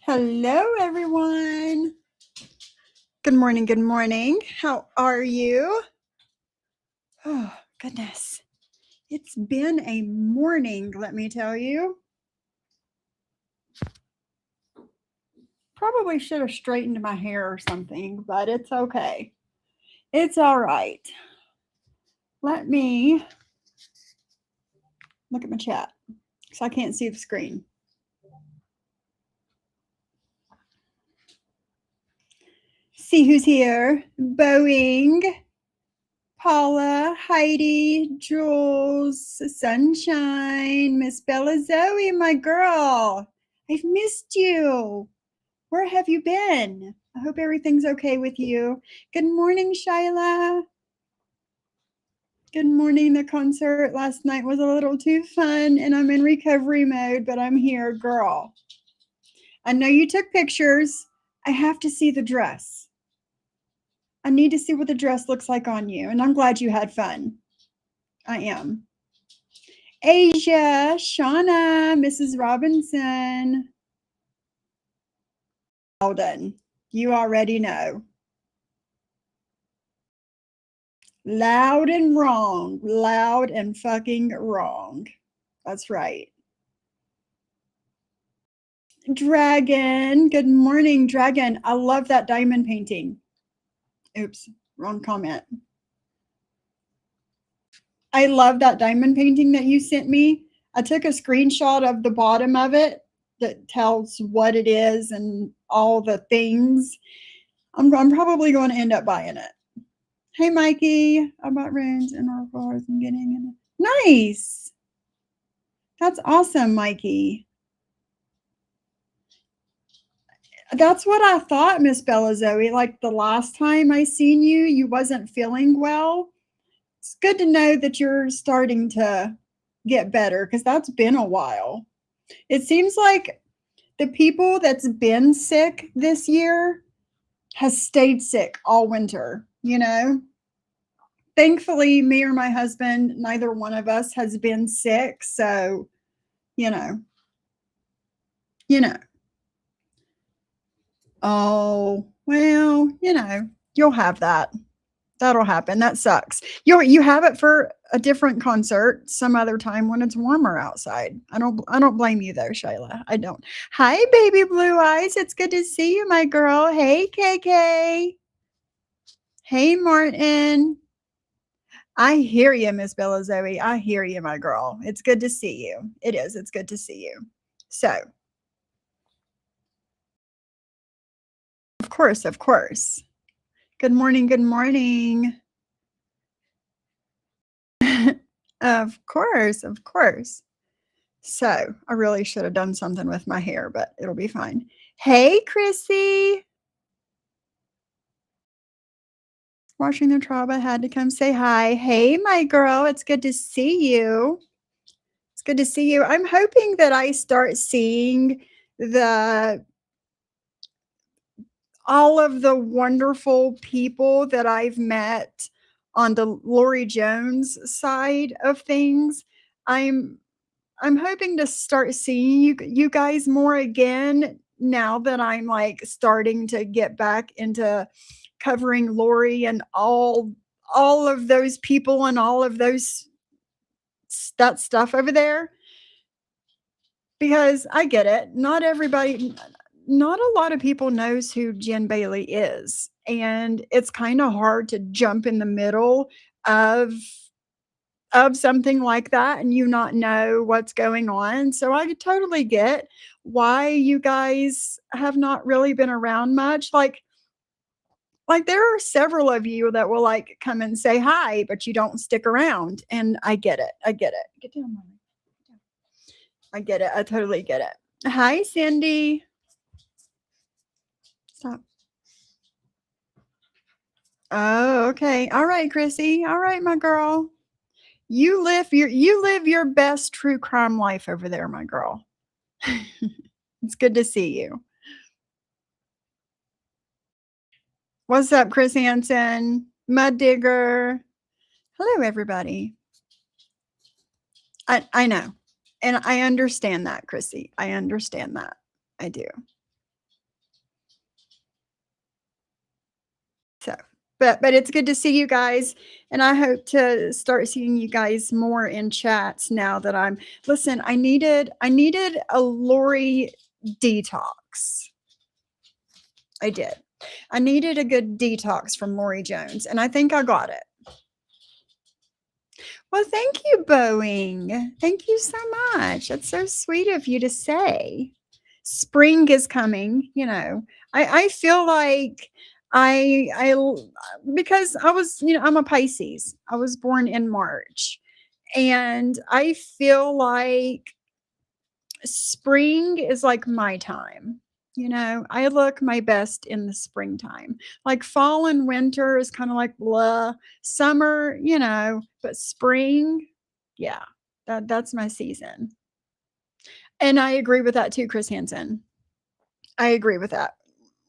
Hello, everyone. Good morning. Good morning. How are you? Oh, goodness. It's been a morning, let me tell you. Probably should have straightened my hair or something, but it's okay. It's all right. Let me look at my chat because I can't see the screen. See who's here. Boeing, Paula, Heidi, Jules, Sunshine, Miss Bella Zoe, my girl. I've missed you. Where have you been? I hope everything's okay with you. Good morning, Shyla. Good morning. The concert last night was a little too fun, and I'm in recovery mode, but I'm here, girl. I know you took pictures. I have to see the dress. I need to see what the dress looks like on you, and I'm glad you had fun. I am. Asia, Shauna, Mrs. Robinson. Well done. You already know. Loud and wrong. Loud and fucking wrong. That's right. Dragon. Good morning, Dragon. I love that diamond painting. Oops, wrong comment. I love that diamond painting that you sent me. I took a screenshot of the bottom of it that tells what it is and all the things. I'm probably going to end up buying it. Hey, Mikey. I bought runes and oracles and getting in. Nice. That's awesome, Mikey. That's what I thought, Miss Bella Zoe. Like the last time I seen you, you wasn't feeling well. It's good to know that you're starting to get better because that's been a while. It seems like the people that's been sick this year has stayed sick all winter, you know? Thankfully, me or my husband, neither one of us has been sick. So, you know. Oh, well, you'll have that. That'll happen. That sucks. You have it for a different concert some other time when it's warmer outside. I don't blame you though, Shayla. I don't. Hi, baby blue eyes. It's good to see you, my girl. Hey, KK. Hey, Martin. I hear you, Miss Bella Zoe. I hear you, my girl. It's good to see you. It is. It's good to see you. So, of course, of course. Good morning. Good morning. Of course, of course. So I really should have done something with my hair, but it'll be fine. Hey, Chrissy. Watching the trial, I had to come say hi. Hey, my girl. It's good to see you. It's good to see you. I'm hoping that I start seeing all of the wonderful people that I've met on the Lori Jones side of things. I'm hoping to start seeing you guys more again now that I'm like starting to get back into covering Lori and all of those people and all of that stuff over there. Because I get it. Not a lot of people knows who Jen Bailey is. And it's kind of hard to jump in the middle of something like that and you not know what's going on. So I totally get why you guys have not really been around much. Like there are several of you that will like come and say hi, but you don't stick around. And I get it. I get it. Get down, mommy. I get it. I totally get it. Hi, Cindy. Stop. Oh, okay. All right, Chrissy. All right, my girl. You live your best true crime life over there, my girl. It's good to see you. What's up, Chris Hansen? Mud Digger. Hello, everybody. I know. And I understand that, Chrissy. I understand that. I do. But it's good to see you guys, and I hope to start seeing you guys more in chats now that I'm listen, I needed a Lori detox. I did. I needed a good detox from Lori Jones, and I think I got it. Well, thank you, Boeing. Thank you so much. That's so sweet of you to say. Spring is coming, you know. I feel like because I was, I'm a Pisces. I was born in March. And I feel like spring is like my time. I look my best in the springtime. Like fall and winter is kind of like blah. Summer, but spring, yeah, that's my season. And I agree with that too, Chris Hansen. I agree with that.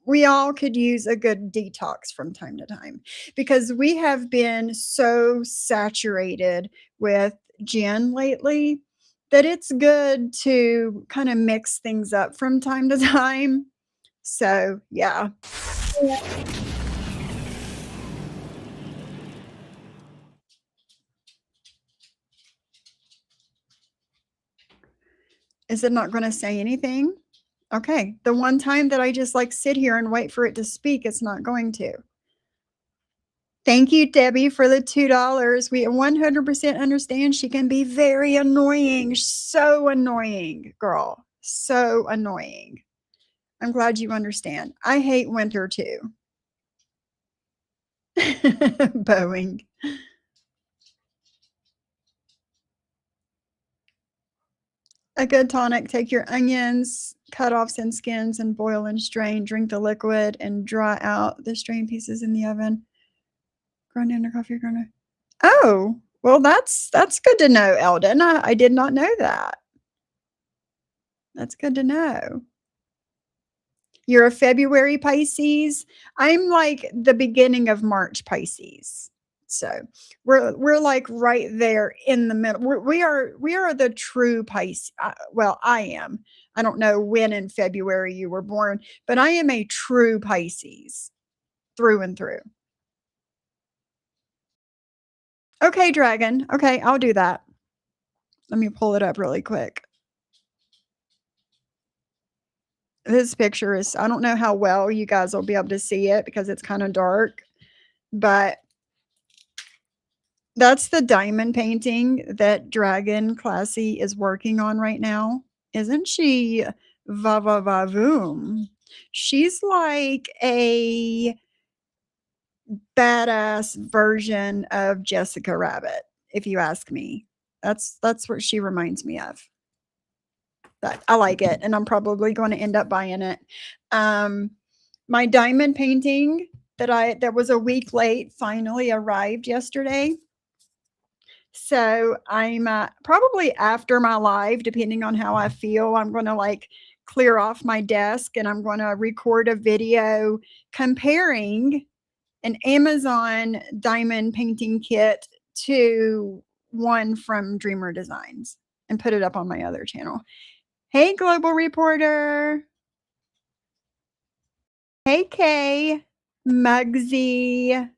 We all could use a good detox from time to time because we have been so saturated with gin lately that it's good to kind of mix things up from time to time. So, yeah. Is it not going to say anything? Okay. The one time that I just like sit here and wait for it to speak, it's not going to. Thank you, Debbie, for the $2. We 100% understand she can be very annoying. So annoying, girl. So annoying. I'm glad you understand. I hate winter too. Boeing. A good tonic, take your onions, cut off and skins, and boil and strain. Drink the liquid and dry out the strained pieces in the oven. Grind in a coffee grinder. Oh, well, that's good to know, Eldon. I did not know that. That's good to know. You're a February Pisces. I'm like the beginning of March Pisces. So we're like right there in the middle. We are the true Pisces. Well, I am. I don't know when in February you were born, but I am a true Pisces through and through. Okay, dragon. Okay, I'll do that. Let me pull it up really quick. This picture is, I don't know how well you guys will be able to see it because it's kind of dark, but that's the diamond painting that Dragon Classy is working on right now. Isn't she va va va voom? She's like a badass version of Jessica Rabbit, if you ask me. That's what she reminds me of. But I like it, and I'm probably going to end up buying it. My diamond painting that was a week late finally arrived yesterday. So I'm probably after my live, depending on how I feel, I'm going to like clear off my desk and I'm going to record a video comparing an Amazon diamond painting kit to one from Dreamer Designs and put it up on my other channel. Hey, Global Reporter. Hey, Kay. Mugsy.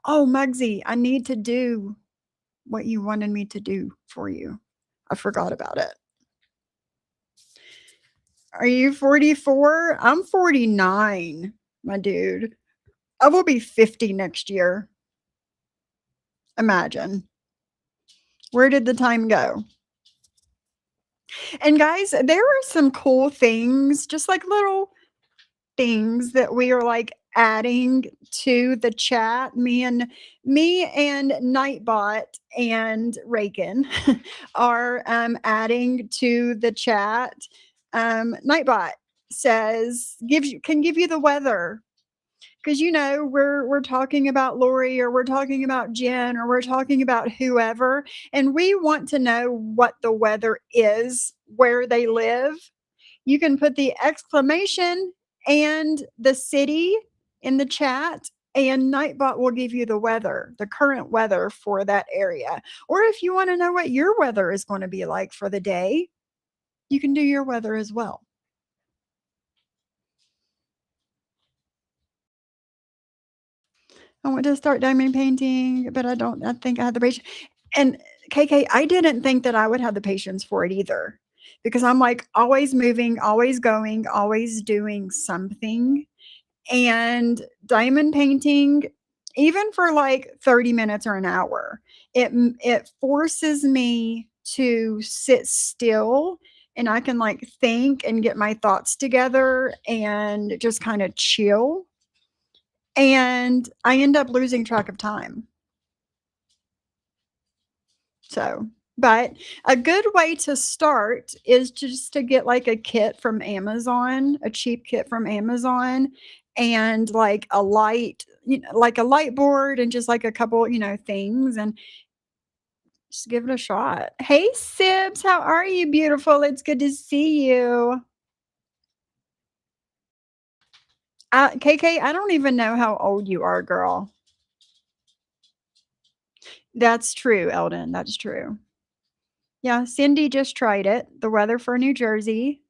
Oh, Mugsy, I need to do what you wanted me to do for you. I forgot about it. Are you 44? I'm 49, my dude. I will be 50 next year. Imagine. Where did the time go? And guys, there are some cool things, just like little things that we are like adding to the chat. Me and Nightbot and Reagan are adding to the chat. Nightbot says can give you the weather because we're talking about Lori or we're talking about Jen or we're talking about whoever, and we want to know what the weather is where they live. You can put the exclamation and the city in the chat, and Nightbot will give you the weather, the current weather for that area. Or if you want to know what your weather is going to be like for the day, you can do your weather as well. I want to start diamond painting, but I think I have the patience. And KK, I didn't think that I would have the patience for it either because I'm like always moving, always going, always doing something. And diamond painting, even for like 30 minutes or an hour, it forces me to sit still and I can like think and get my thoughts together and just kind of chill. And I end up losing track of time. So, but a good way to start is just to get like a kit from Amazon, a cheap kit from Amazon, and like a light, like a light board and just like a couple, things and just give it a shot. Hey, Sibs, how are you, beautiful? It's good to see you. KK, I don't even know how old you are, girl. That's true, Eldon. That's true. Yeah, Cindy just tried it. The weather for New Jersey.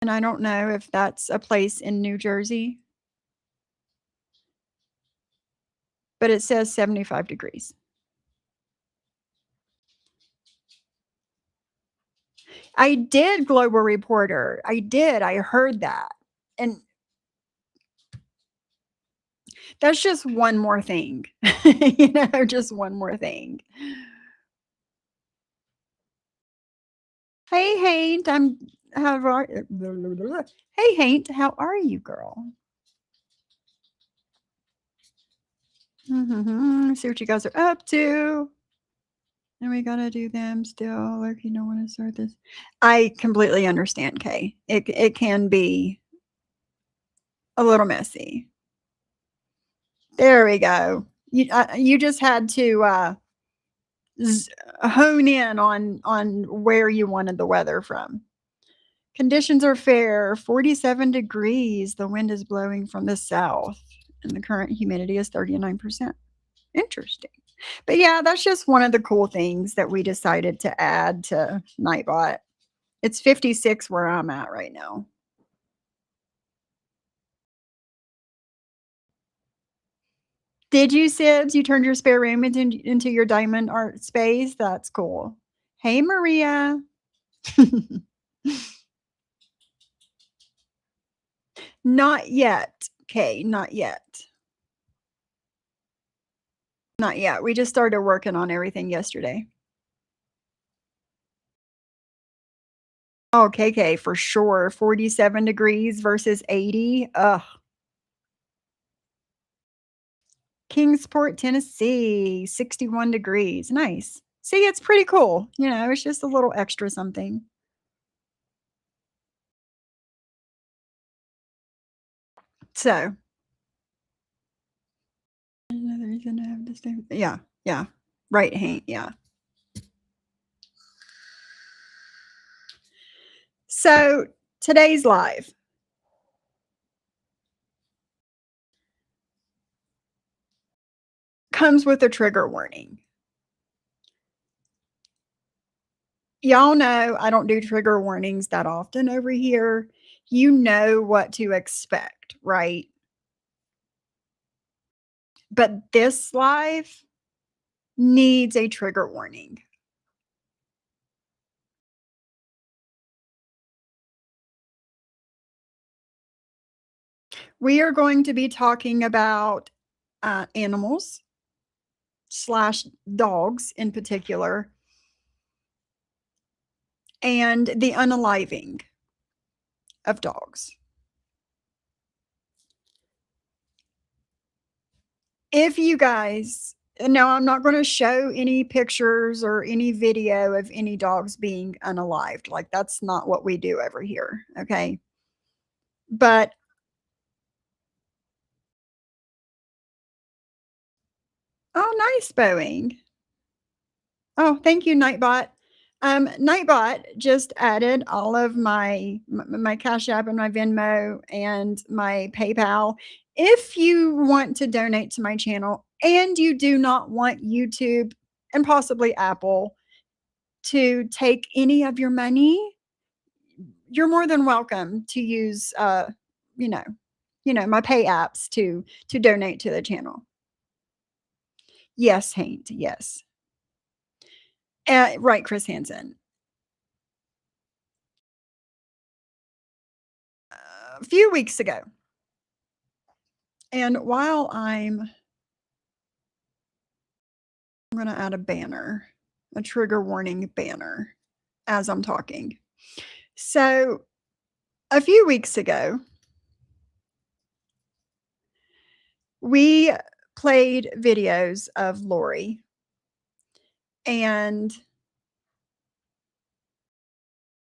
And I don't know if that's a place in New Jersey, but it says 75 degrees. I did Global Reporter. I did. I heard that. And that's just one more thing, just one more thing. Hey, Haint, how are, hey, Haint, how are you, girl? See what you guys are up to. And we gotta do them still. Like you don't want to start this. I completely understand, Kay. It can be a little messy. There we go. You just had to hone in on where you wanted the weather from. Conditions are fair. 47 degrees. The wind is blowing from the south, and the current humidity is 39%. Interesting. But yeah, that's just one of the cool things that we decided to add to Nightbot. It's 56 where I'm at right now. Did you, Sibs? You turned your spare room into your diamond art space? That's cool. Hey, Maria. Not yet. Okay, not yet. Not yet. We just started working on everything yesterday. Oh, KK, for sure. 47 degrees versus 80. Ugh. Kingsport, Tennessee, 61 degrees. Nice. See, it's pretty cool. It's just a little extra something. So, another reason to have this thing. Yeah, yeah. Right, Hank. Yeah. So, today's live comes with a trigger warning. Y'all know I don't do trigger warnings that often over here. You know what to expect, right? But this live needs a trigger warning. We are going to be talking about animals slash dogs in particular, and the unaliving of dogs. If you guys, now I'm not going to show any pictures or any video of any dogs being unalived. Like that's not what we do over here. Okay. But, oh, nice, Boeing. Oh, thank you, Nightbot. Nightbot just added all of my Cash App and my Venmo and my PayPal. If you want to donate to my channel and you do not want YouTube and possibly Apple to take any of your money, you're more than welcome to use, you know, my pay apps to donate to the channel. Yes, Haint, yes. Right, Chris Hansen. A few weeks ago. And while I'm gonna add a banner, a trigger warning banner as I'm talking. So, a few weeks ago, we played videos of Lori and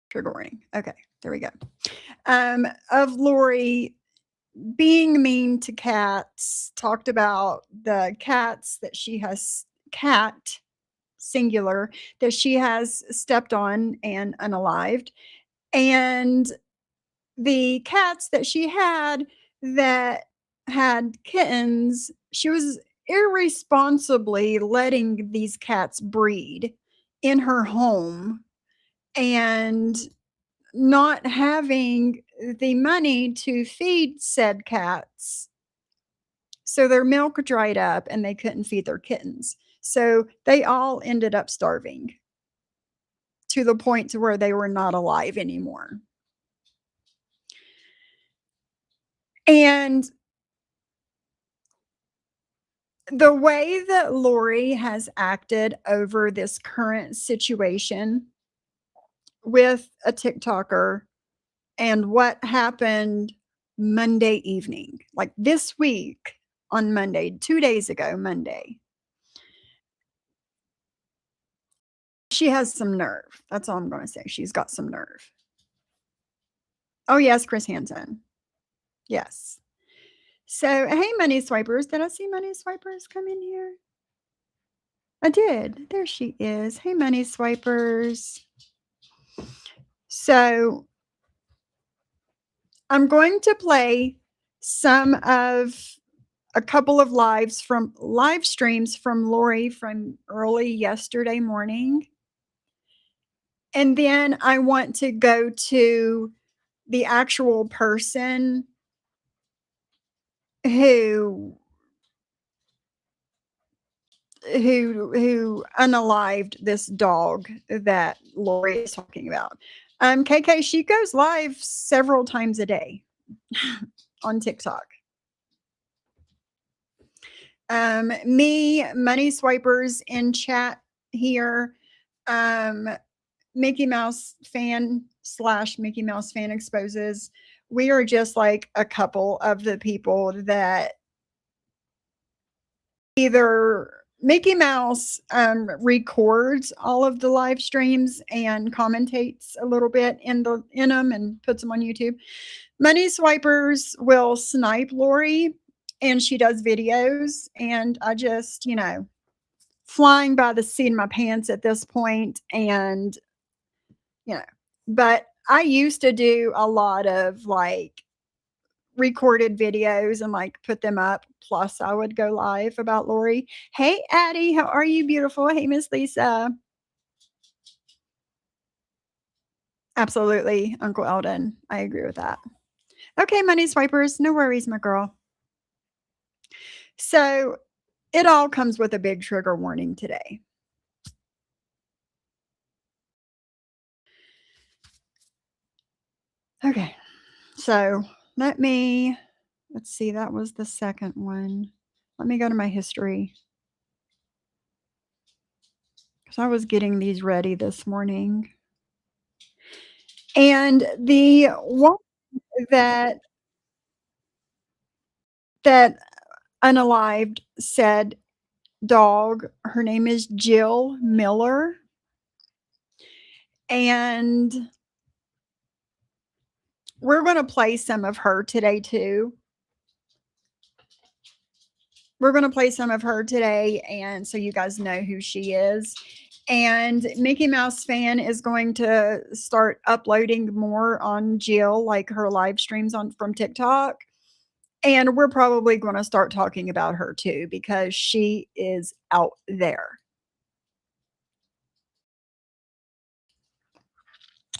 trigger warning. Okay, there we go. Of Lori being mean to cats, talked about the cats that she has cat singular that she has stepped on and unalived, and the cats that she that had kittens, she was irresponsibly letting these cats breed in her home and not having the money to feed said cats. So their milk dried up and they couldn't feed their kittens. So they all ended up starving to the point to where they were not alive anymore. And the way that Lori has acted over this current situation with a TikToker and what happened Monday evening, like this week on Monday, 2 days ago, Monday. She has some nerve. That's all I'm gonna say. She's got some nerve. Oh, yes, Chris Hansen. Yes. So, hey, money swipers. Did I see money swipers come in here? I did. There she is. Hey, money swipers. So, I'm going to play some of a couple of live streams from Lori from early yesterday morning. And then I want to go to the actual person who unalived this dog that Lori is talking about. KK, she goes live several times a day on TikTok. Me, money swipers in chat here. Mickey Mouse fan / Mickey Mouse fan exposes. We are just like a couple of the people that either Mickey Mouse records all of the live streams and commentates a little bit in them and puts them on YouTube. Money swipers will snipe Lori, and she does videos, and I just, flying by the seat of my pants at this point, and but I used to do a lot of like recorded videos and like put them up. Plus, I would go live about Lori. Hey, Addie, how are you, beautiful? Hey, Miss Lisa. Absolutely, Uncle Eldon. I agree with that. Okay, money swipers, no worries, my girl. So it all comes with a big trigger warning today. Okay, so let's see, that was the second one. Let me go to my history. Because I was getting these ready this morning. And the one that unalived said dog, her name is Jill Miller. And we're going to play some of her today too. We're going to play some of her today, and so you guys know who she is. And Mickey Mouse fan is going to start uploading more on Jill, like her live streams from TikTok. And we're probably going to start talking about her too, because she is out there.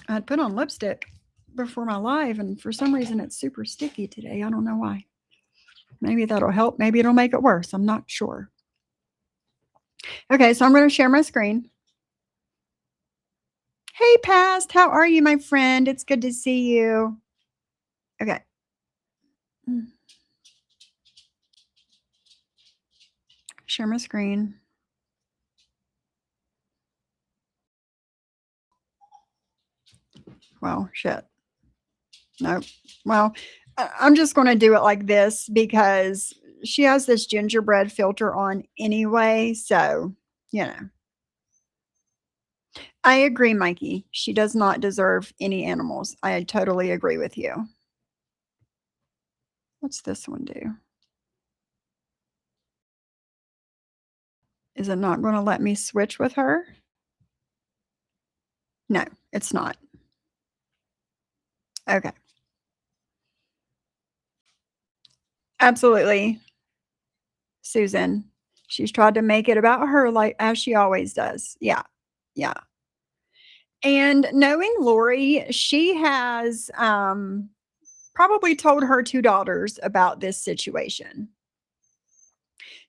I'd put on lipstick. before my live, and for some reason it's super sticky today. I don't know why. Maybe that'll help. Maybe it'll make it worse. I'm not sure. Okay, so I'm going to share my screen. Hey, Past, how are you, my friend? It's good to see you. Okay. Share my screen. Well, shit. Nope. Well, I'm just going to do it like this because she has this gingerbread filter on anyway. So, you know. I agree, Mikey. She does not deserve any animals. I totally agree with you. What's this one do? Is it not going to let me switch with her? No, it's not. Okay. Absolutely. Susan. She's tried to make it about her like as she always does. Yeah. Yeah. And knowing Lori, she has probably told her two daughters about this situation.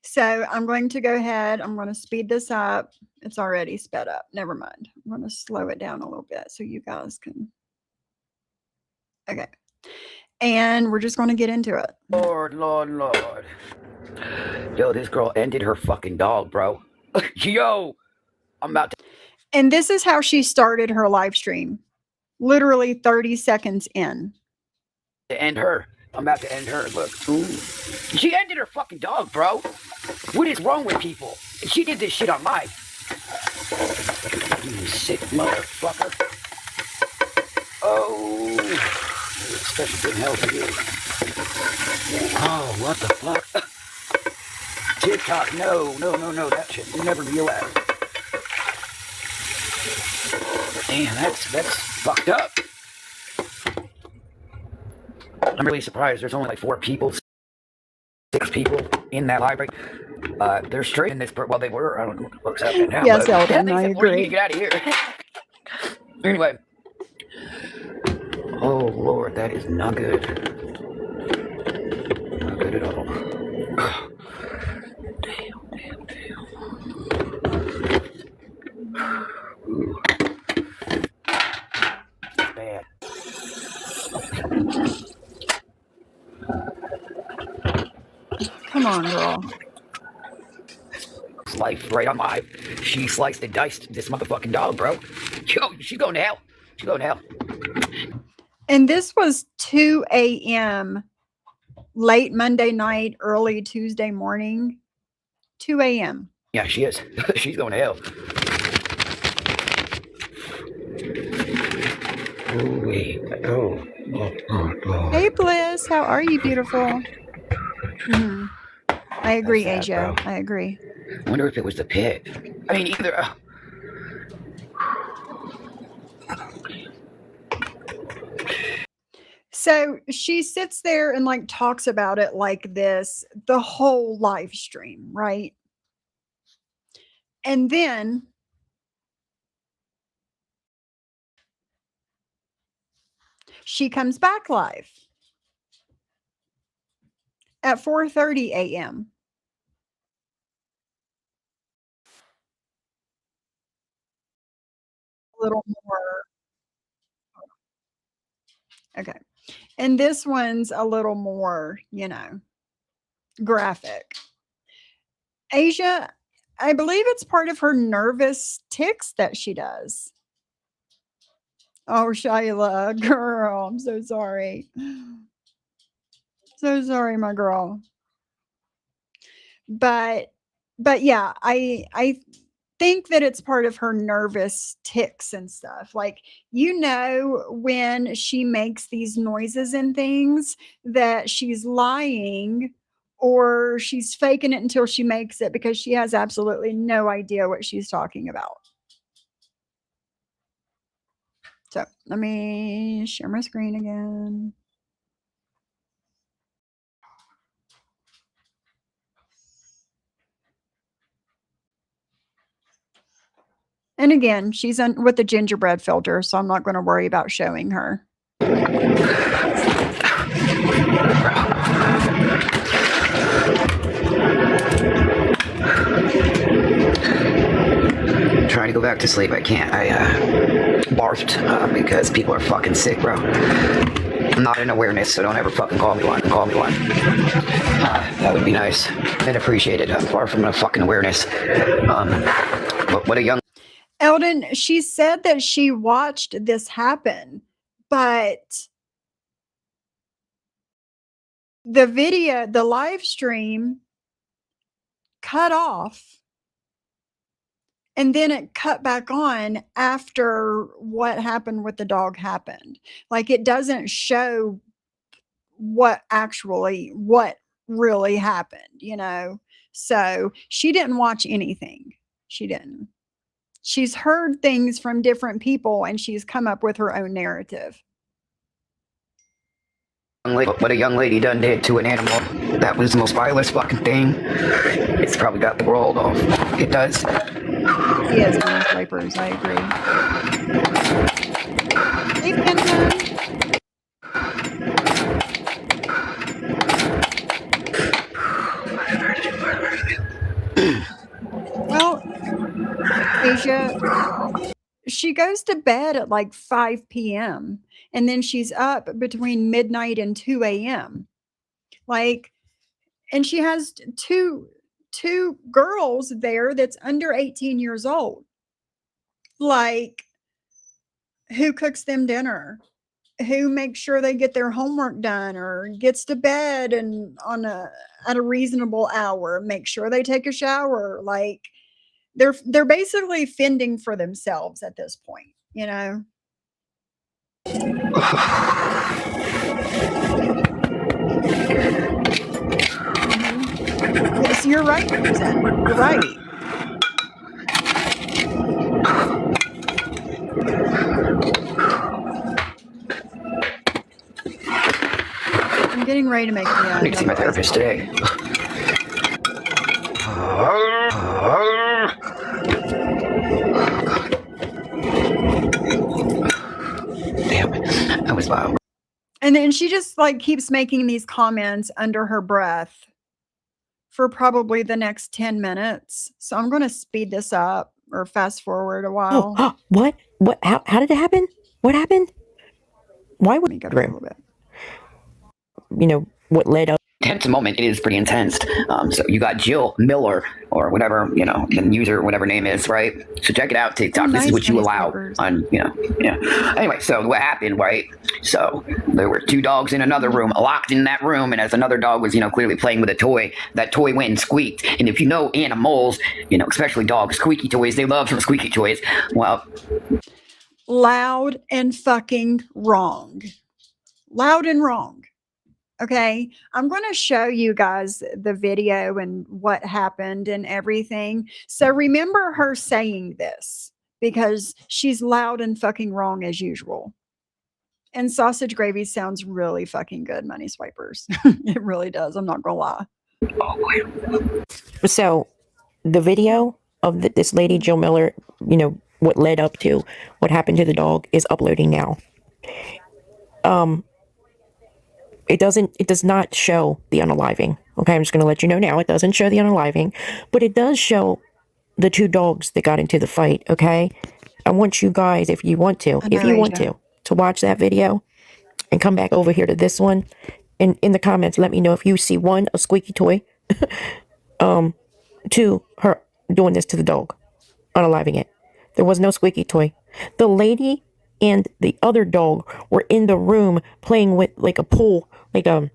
So I'm going to go ahead. I'm going to speed this up. It's already sped up. Never mind. I'm going to slow it down a little bit so you guys can. Okay. And we're just going to get into it. Lord. Yo, this girl ended her fucking dog, bro. Yo, I'm about to. And this is how she started her live stream. Literally 30 seconds in. To end her. I'm about to end her. Look. Ooh. She ended her fucking dog, bro. What is wrong with people? She did this shit on live. You sick motherfucker. Oh. Special good hell for you. Oh, what the fuck? TikTok, no. That shit will never be allowed. Damn, that's fucked up. I'm really surprised there's only like 4 people, 6 people in that library. They're straight in this, well, they were. I don't know what's happening now. Yes, but Eldon, I agree. You need to get out of here. Anyway. Oh, Lord, that is not good. Not good at all. Damn. Ooh. Bad. Come on, girl. Life right on live. She sliced and diced this motherfucking dog, bro. Yo, she's going to hell. And this was 2 a.m. late Monday night, early Tuesday morning. 2 a.m. Yeah, she is. She's going to hell. Oh, wait. Oh. Hey, Bliss. How are you, beautiful? Mm-hmm. I agree, sad, Asia. Bro. I agree. I wonder if it was the pit. I mean, either. So she sits there and like talks about it like this the whole live stream, right? And then she comes back live at 4:30 a.m. A little more. Okay. And this one's a little more, graphic. Asia, I believe it's part of her nervous tics that she does. Oh, Shyla, girl, I'm so sorry. So sorry, my girl. But yeah, I think that it's part of her nervous tics and stuff. Like, when she makes these noises and things that she's lying or she's faking it until she makes it because she has absolutely no idea what she's talking about. So let me share my screen again. And again, she's with the gingerbread filter, so I'm not going to worry about showing her. Trying to go back to sleep. I can't. I barfed because people are fucking sick, bro. I'm not in awareness, so don't ever fucking call me one. That would be nice. I'd appreciate it. I'm far from a fucking awareness. What a young... Eldon, she said that she watched this happen, but the video, the live stream cut off, and then it cut back on after what happened with the dog happened. Like, it doesn't show what really happened, you know? So she didn't watch anything. She didn't. She's heard things from different people, and she's come up with her own narrative. What a young lady done did to an animal. That was the most vilest fucking thing. It's probably got the world off. It does. He has many swipers, I agree. Hey, Penta. Well, Asia, she goes to bed at like 5 p.m. and then she's up between midnight and 2 a.m. Like, and she has two girls there that's under 18 years old. Like, who cooks them dinner? Who makes sure they get their homework done or gets to bed and at a reasonable hour, make sure they take a shower. Like, they're basically fending for themselves at this point, you know. Yes, you're right, Susan. You're right. I'm getting ready to make I need to see my therapist today. Damn it. That was loud. And then she just like keeps making these comments under her breath for probably the next 10 minutes. So I'm going to speed this up or fast forward a while. Oh, what? What? How did it happen? What happened? Why would Let me go a little bit. You know, what led up? Tense moment. It is pretty intense. So you got Jill Miller or whatever, you know, the user, whatever name is, right? So check it out, TikTok. This is what you allow on, you know, yeah. Anyway, so what happened, right? So there were two dogs in another room, locked in that room, and as another dog was, you know, clearly playing with a toy, that toy went and squeaked. And if you know animals, you know, especially dogs, squeaky toys, they love some squeaky toys. Well, loud and fucking wrong. Loud and wrong. Okay, I'm going to show you guys the video and what happened and everything. So remember her saying this because she's loud and fucking wrong as usual. And sausage gravy sounds really fucking good, money swipers. It really does. I'm not going to lie. So the video of this lady, Jill Miller, you know, what led up to what happened to the dog is uploading now. It does not show the unaliving. Okay, I'm just going to let you know now. It doesn't show the unaliving, but it does show the two dogs that got into the fight. Okay, I want you guys, if you want to watch that video and come back over here to this one. And in the comments, let me know if you see one, a squeaky toy, two, her doing this to the dog, unaliving it. There was no squeaky toy. The lady and the other dog were in the room playing with like a pool, like I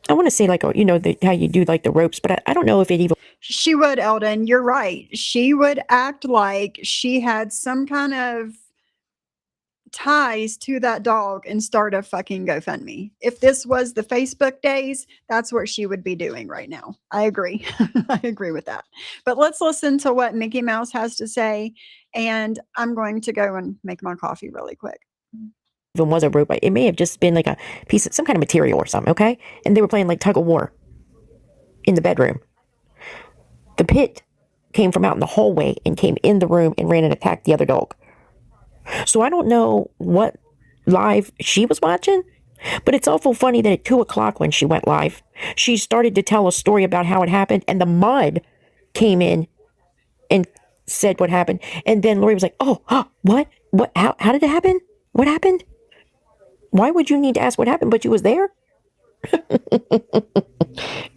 want to say like you know how you do like the ropes, but I don't know if it even. She would, Eldon. You're right. She would act like she had some kind of ties to that dog and start a fucking GoFundMe. If this was the Facebook days, that's what she would be doing right now. I agree. I agree with that. But let's listen to what Mickey Mouse has to say. And I'm going to go and make my coffee really quick. Even was a rope, it may have just been like a piece of some kind of material or something, okay? And they were playing like tug of war in the bedroom. The pit came from out in the hallway and came in the room and ran and attacked the other dog. So I don't know what live she was watching. But it's awful funny that at 2 o'clock when she went live, she started to tell a story about how it happened, and the mod came in and said what happened. And then Lori was like, oh, what? What? How did it happen? What happened? Why would you need to ask what happened? But you was there?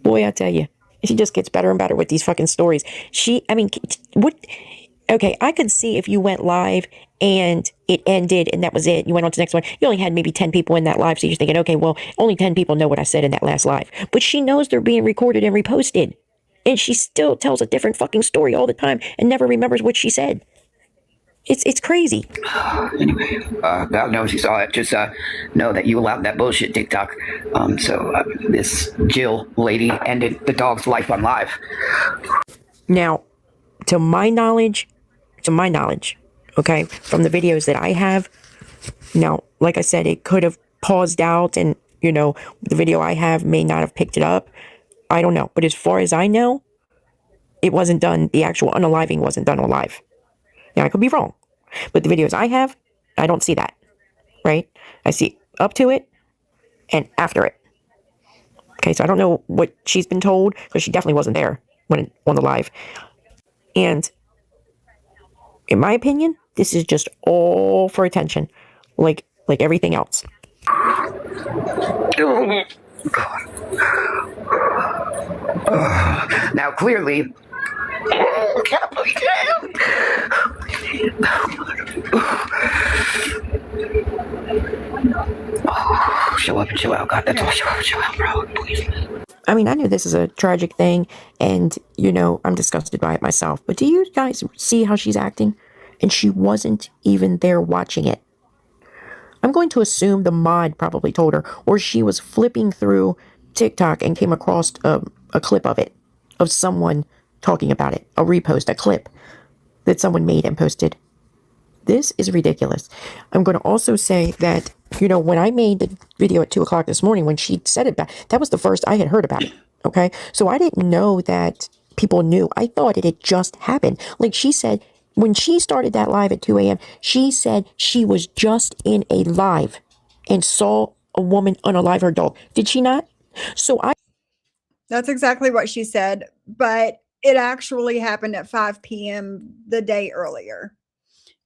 Boy, I tell you, she just gets better and better with these fucking stories. What? Okay, I could see if you went live and it ended and that was it. You went on to the next one. You only had maybe 10 people in that live. So you're thinking, okay, well, only 10 people know what I said in that last live. But she knows they're being recorded and reposted. And she still tells a different fucking story all the time and never remembers what she said. It's crazy. Anyway, God knows you saw it. Just know that you allowed that bullshit TikTok. This Jill lady ended the dog's life on live. Now, to my knowledge, okay, from the videos that I have, now, like I said, it could have paused out and, the video I have may not have picked it up. I don't know. But as far as I know, it wasn't done. The actual unaliving wasn't done on live. Now, I could be wrong. But the videos I have, I don't see that. Right? I see up to it and after it. Okay, so I don't know what she's been told because she definitely wasn't there when on the live. And in my opinion, this is just all for attention, like everything else. Now, clearly, show up and chill out. God, that's all. Show up and chill out, bro. Please. I mean, I know this is a tragic thing, and, I'm disgusted by it myself. But do you guys see how she's acting? And she wasn't even there watching it. I'm going to assume the mod probably told her, or she was flipping through TikTok and came across a clip of it, of someone talking about it, a repost, a clip that someone made and posted. This is ridiculous. I'm going to also say that, when I made the video at 2 o'clock this morning, when she said it back, that was the first I had heard about it. Okay. So I didn't know that people knew. I thought it had just happened. Like she said, when she started that live at 2 a.m., she said she was just in a live and saw a woman unalive her dog. Did she not? That's exactly what she said, but it actually happened at 5 p.m. the day earlier.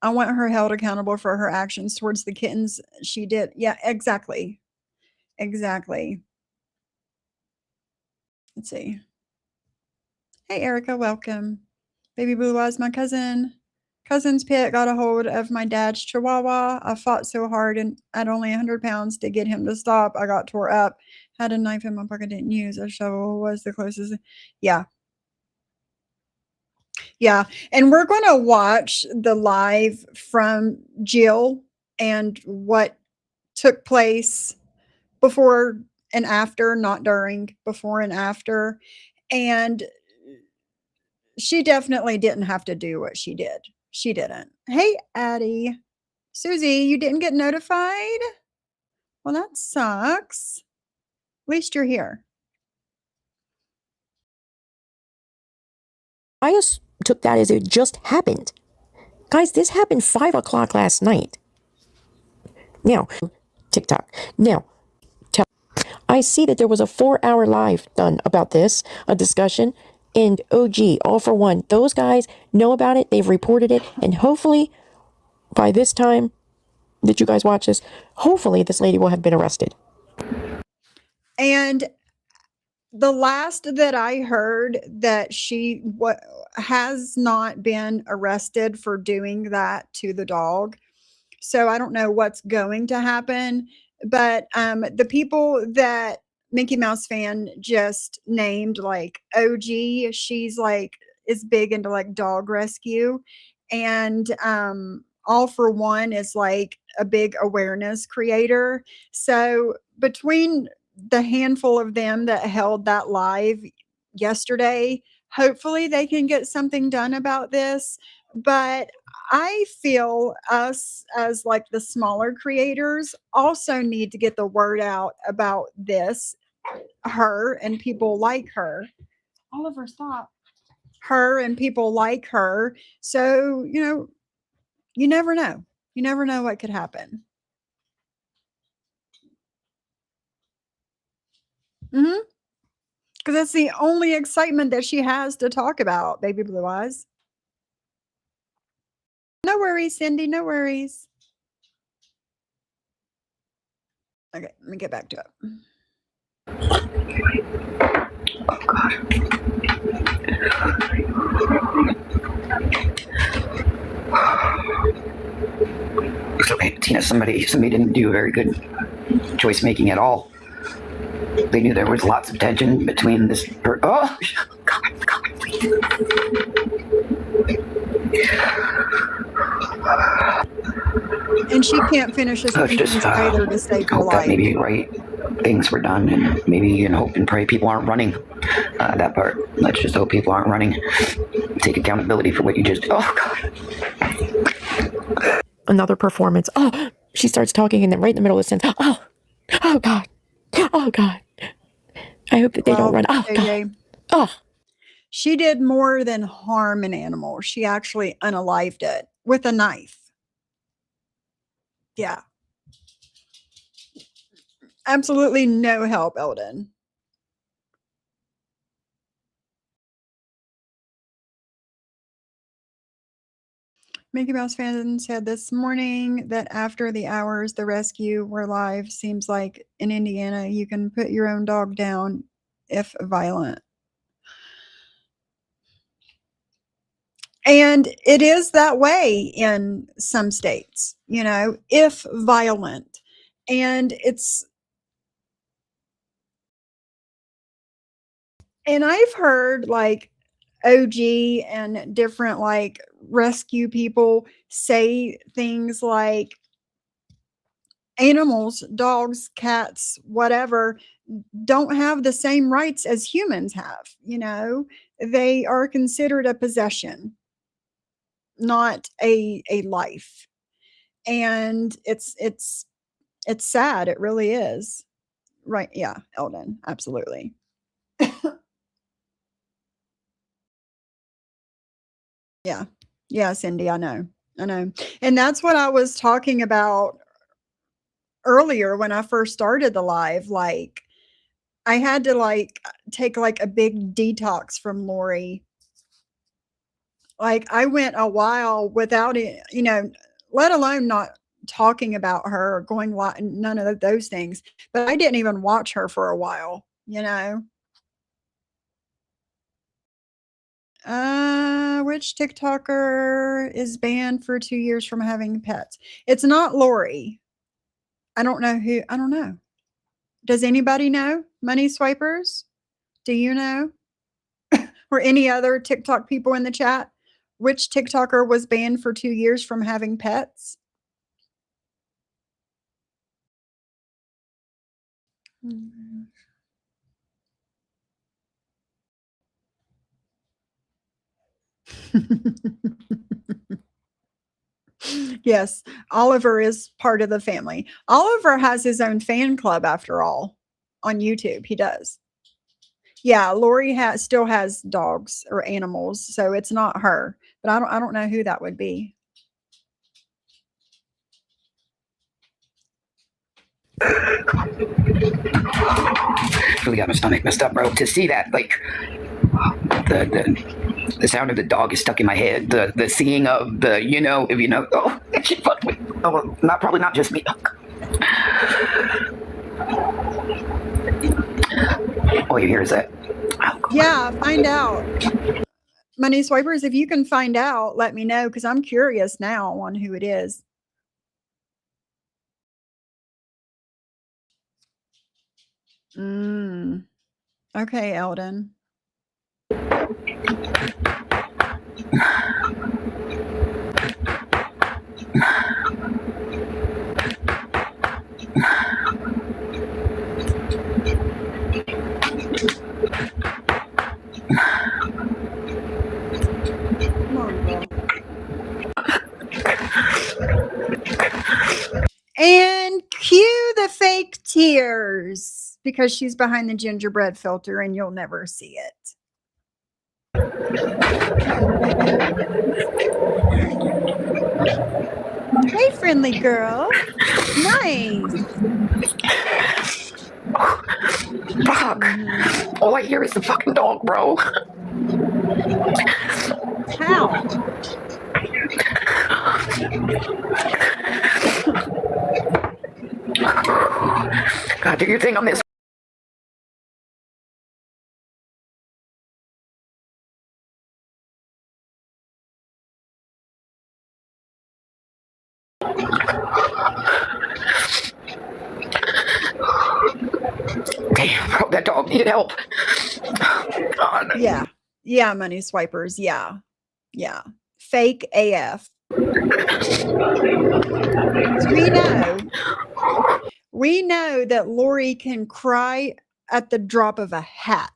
I want her held accountable for her actions towards the kittens she did. Yeah, exactly. Exactly. Let's see. Hey, Erica, welcome. Baby Blue Eyes, my cousin's pit got a hold of my dad's chihuahua. I fought so hard and at only 100 pounds to get him to stop. I got tore up. Had a knife in my pocket, didn't use a shovel. Was the closest. Yeah. Yeah. And we're going to watch the live from Jill and what took place before and after, not during, before and after. And she definitely didn't have to do what she did. She didn't. Hey, Addie. Susie, you didn't get notified? Well, that sucks. At least you're here. I just took that as it just happened. Guys, this happened 5 o'clock last night. Now, TikTok. Now, I see that there was a 4-hour live done about this, a discussion, and OG, All for One. Those guys know about it. They've reported it. And hopefully, by this time that you guys watch this, hopefully this lady will have been arrested. And the last that I heard that she has not been arrested for doing that to the dog. So I don't know what's going to happen, but the people that Mickey Mouse fan just named, like OG, she's like is big into like dog rescue, and All for One is like a big awareness creator. So between the handful of them that held that live yesterday, hopefully they can get something done about this. But I feel us as like the smaller creators also need to get the word out about this, her and people like her. Oliver, stop. Her and people like her. So, you never know. You never know what could happen. Mm-hmm. Because that's the only excitement that she has to talk about, baby blue eyes. No worries, Cindy, no worries. Okay, let me get back to it. Oh, God. So, hey, Tina, somebody didn't do a very good choice making at all. They knew there was lots of tension between this. Oh, God, God. And she can't finish a sentence either to save her hope life. that maybe right things were done, and maybe hope and pray people aren't running. That part. Let's just hope people aren't running. Take accountability for what you just. Oh, God. Another performance. Oh, she starts talking, and then right in the middle of the sentence, oh God, oh God. I hope that they don't run. Oh God. Oh. She did more than harm an animal. She actually unalived it with a knife. Yeah. Absolutely no help, Eldon. Mickey Mouse fan said this morning that after the hours the rescue were live. Seems like in Indiana you can put your own dog down if violent. And it is that way in some states, if violent. And I've heard like OG and different like rescue people say things like animals, dogs, cats, whatever, don't have the same rights as humans have. They are considered a possession, not a life. And it's sad. It really is. Right. Yeah, Eldon. Absolutely. Yeah. Yeah, Cindy, I know. And that's what I was talking about earlier when I first started the live. Like, I had to like take like a big detox from Lori. Like, I went a while without it, let alone not talking about her or going none of those things. But I didn't even watch her for a while. Which TikToker is banned for 2 years from having pets? It's not Lori. I don't know who. I don't know. Does anybody know? Money swipers? Do you know? Or any other TikTok people in the chat? Which TikToker was banned for 2 years from having pets? Yes, Oliver is part of the family. Oliver has his own fan club after all on YouTube. He does. Yeah, Lori still has dogs or animals, so it's not her. But I don't know who that would be. Really got my stomach messed up, bro. To see that, like, the sound of the dog is stuck in my head. The seeing of the, if oh, she fucked me. Oh, probably not just me. All you hear is that. Oh, yeah, find out. Money swipers, if you can find out, let me know, because I'm curious now on who it is. Okay, Eldon. Come on, girl. And cue the fake tears, because she's behind the gingerbread filter and you'll never see it. Hey, friendly girl. Nice. fuck? All I hear is the fucking dog, bro. How? God, do your thing on this. Damn, bro, that dog needed help. God. Yeah. Yeah, money swipers. Yeah. Yeah. Fake AF. We know that Lori can cry at the drop of a hat.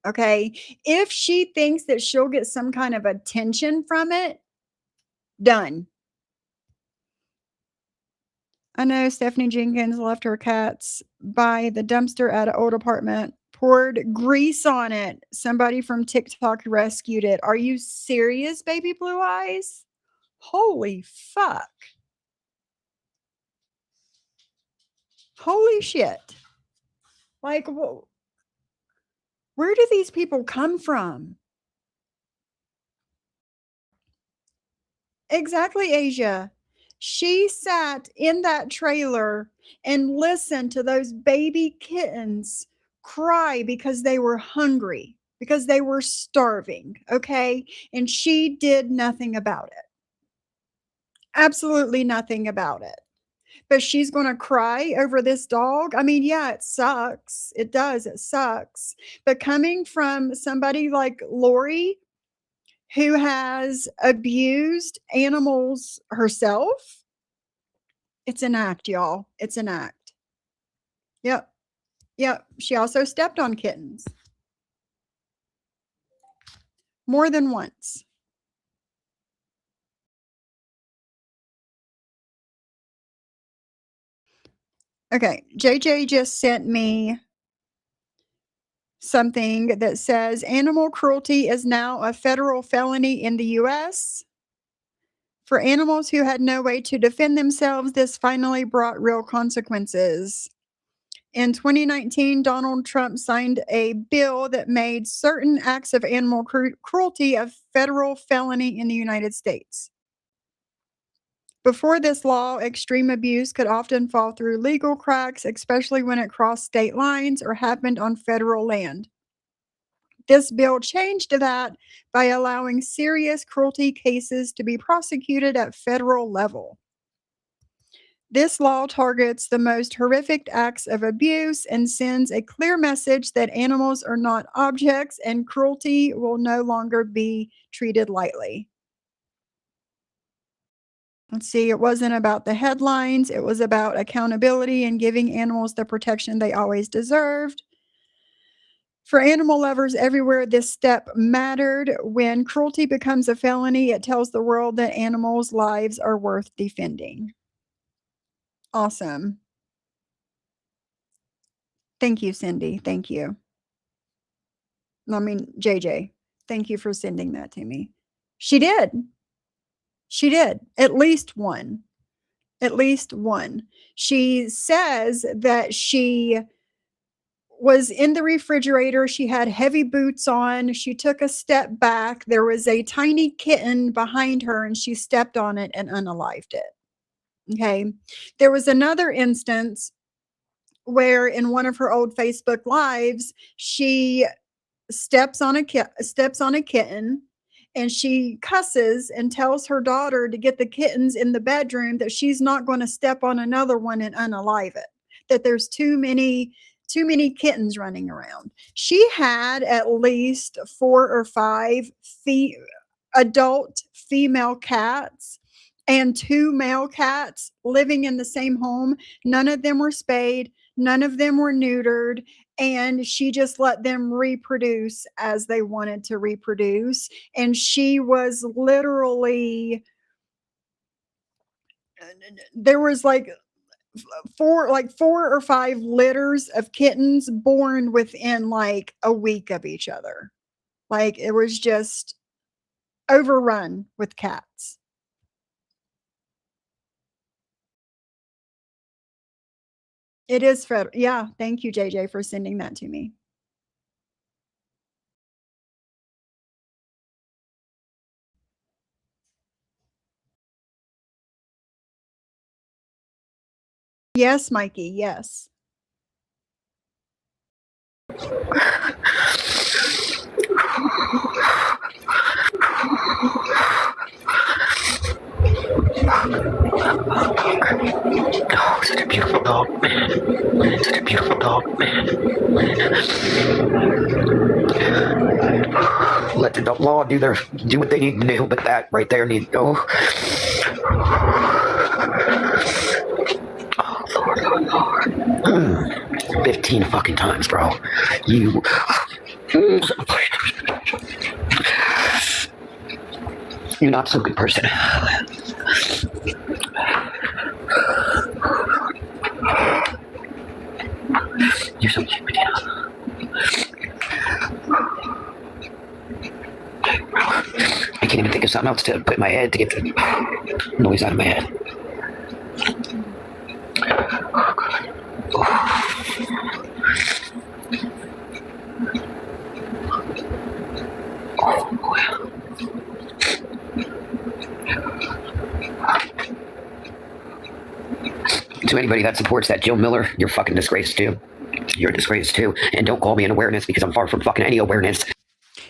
Okay. If she thinks that she'll get some kind of attention from it, done. I know Stephanie Jenkins left her cats by the dumpster at an old apartment, poured grease on it. Somebody from TikTok rescued it. Are you serious, baby blue eyes? Holy fuck. Holy shit. Like, where do these people come from? Exactly, Asia. She sat in that trailer and listened to those baby kittens cry because they were hungry, because they were starving, okay? And she did nothing about it. Absolutely nothing about it. But she's going to cry over this dog. I mean, yeah, it sucks. It does. It sucks. But coming from somebody like Lori, who has abused animals herself, it's an act, y'all. It's an act. Yep. Yep. She also stepped on kittens more than once. Okay. JJ just sent me something that says animal cruelty is now a federal felony in the US. For animals who had no way to defend themselves, this finally brought real consequences. In 2019, Donald Trump signed a bill that made certain acts of animal cruelty a federal felony in the United States. Before this law, extreme abuse could often fall through legal cracks, especially when it crossed state lines or happened on federal land. This bill changed that by allowing serious cruelty cases to be prosecuted at federal level. This law targets the most horrific acts of abuse and sends a clear message that animals are not objects and cruelty will no longer be treated lightly. Let's see, it wasn't about the headlines. It was about accountability and giving animals the protection they always deserved. For animal lovers everywhere, this step mattered. When cruelty becomes a felony, it tells the world that animals' lives are worth defending. Awesome. Thank you, Cindy. Thank you. I mean, JJ, thank you for sending that to me. She did. She did. At least one. At least one. She says that she was in the refrigerator. She had heavy boots on. She took a step back. There was a tiny kitten behind her and she stepped on it and unalived it. Okay. There was another instance where in one of her old Facebook lives, she steps on a kitten and she cusses and tells her daughter to get the kittens in the bedroom, that she's not going to step on another one and unalive it, that there's too many kittens running around. She had at least 4 or 5 adult female cats and 2 male cats living in the same home. None of them were spayed, none of them were neutered, and she just let them reproduce as they wanted to reproduce. And she was literally, there was like 4 or 5 litters of kittens born within like a week of each other. Like it was just overrun with cats. It is federal. Yeah. Thank you, JJ, for sending that to me. Yes, Mikey. Yes. Oh, such a beautiful dog, man. Such a beautiful dog, man. Let the law do what they need to do, but that right there needs to go. Oh, Lord, oh, Lord. 15 fucking times, bro. You. You're not so good person. You're so cute, Medina. I can't even think of something else to put in my head to get the noise out of my head. Oh, God. Oh, wow. To anybody that supports that Jill Miller, you're fucking disgraced too. You're a disgrace too. And don't call me an awareness because I'm far from fucking any awareness.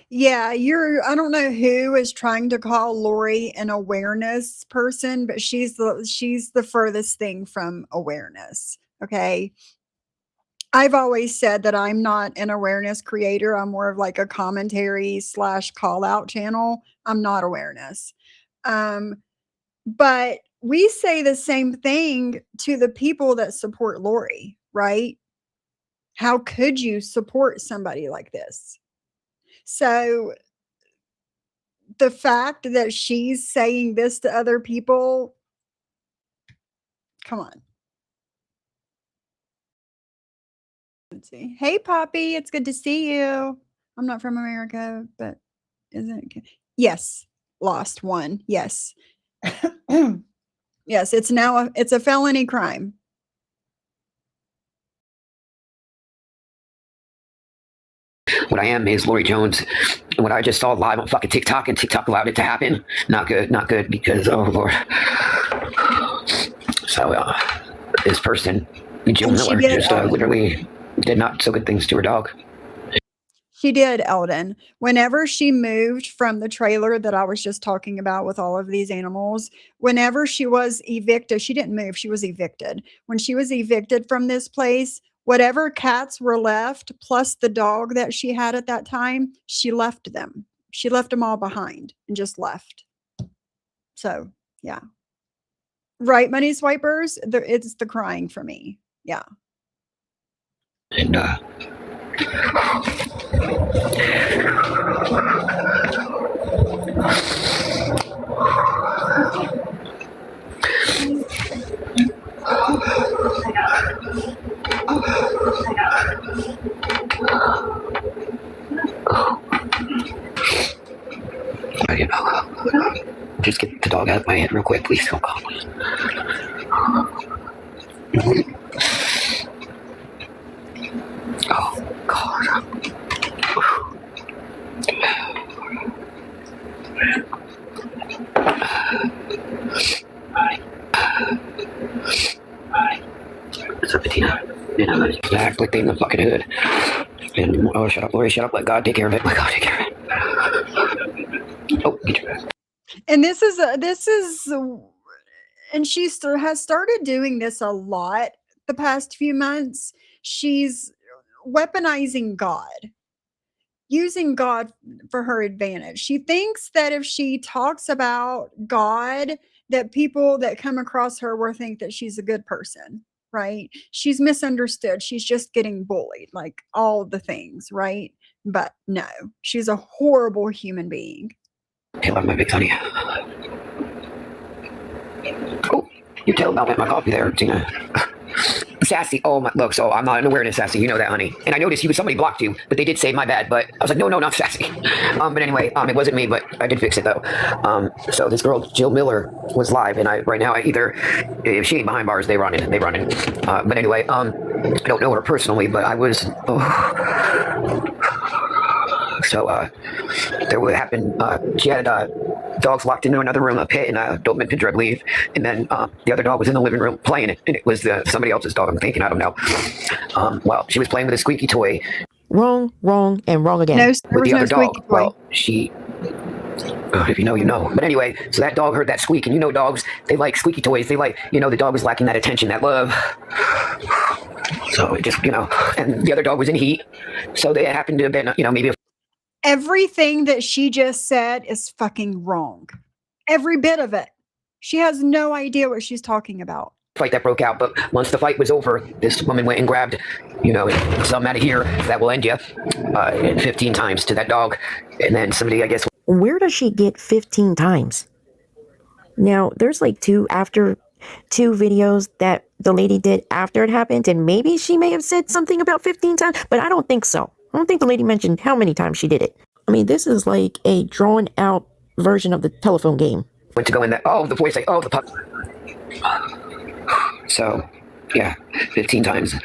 Yeah, I don't know who is trying to call Lori an awareness person, but she's the furthest thing from awareness. Okay. I've always said that I'm not an awareness creator. I'm more of like a commentary / call out channel. I'm not awareness. But we say the same thing to the people that support Lori, right? How could you support somebody like this? So the fact that she's saying this to other people, come on. Let's see. Hey, Poppy, it's good to see you. I'm not from America, but isn't it? Yes, lost one. Yes. Yes, it's now it's a felony crime. What I am is Lori Jones. And what I just saw live on fucking TikTok, and TikTok allowed it to happen. Not good because, oh, Lord. So, this person, Jill Miller, just literally did not so good things to her dog. She did, Eldon. Whenever she moved from the trailer that I was just talking about with all of these animals, whenever she was evicted, she didn't move, she was evicted. When she was evicted from this place, whatever cats were left, plus the dog that she had at that time, she left them. She left them all behind and just left. So, yeah. Right, money swipers? It's the crying for me. Yeah. And, you know, just get the dog out of my head real quick, please. Oh, God. Oh, God. What's up, Bettina? You know, act like they in the fucking hood. And, oh, shut up, Lori, shut up. Let God take care of it. Let God take care of it. Oh, get your back. And this is, and she has started doing this a lot the past few months. She's weaponizing God, using God for her advantage. She thinks that if she talks about God, that people that come across her will think that she's a good person, right? She's misunderstood. She's just getting bullied, like all the things, right? But no, she's a horrible human being. Hey, love my big honey. Oh, you tell about my coffee there, Tina. Sassy. Oh, my, look, so I'm not an awareness Sassy. You know that, honey. And I noticed somebody blocked you, but they did say my bad. But I was like, no, not Sassy. But anyway, it wasn't me, but I did fix it, though. So this girl, Jill Miller, was live. And right now, if she ain't behind bars, they run it. But anyway, I don't know her personally, but I was... So there would happen. She had dogs locked into another room, a pit and a Doberman Pinscher, I believe. And then the other dog was in the living room playing it, and it was somebody else's dog. I'm thinking, I don't know. Well, she was playing with a squeaky toy. Wrong, and wrong again. No, with the other dog. Well, she. If you know, you know. But anyway, so that dog heard that squeak, and dogs, they like squeaky toys. They like, the dog was lacking that attention, that love. So it just, and the other dog was in heat. So they happened to have been, maybe. Everything that she just said is fucking wrong. Every bit of it. She has no idea what she's talking about. Fight that broke out, but once the fight was over, this woman went and grabbed, something out of here that will end you, 15 times to that dog, and then somebody, I guess. Where does she get 15 times? Now, there's like two videos that the lady did after it happened, and maybe she may have said something about 15 times, but I don't think so. I don't think the lady mentioned how many times she did it. I mean, this is like a drawn out version of the telephone game. Went to go in there. Oh, the voice, like, oh, the pup. So, yeah, 15 times.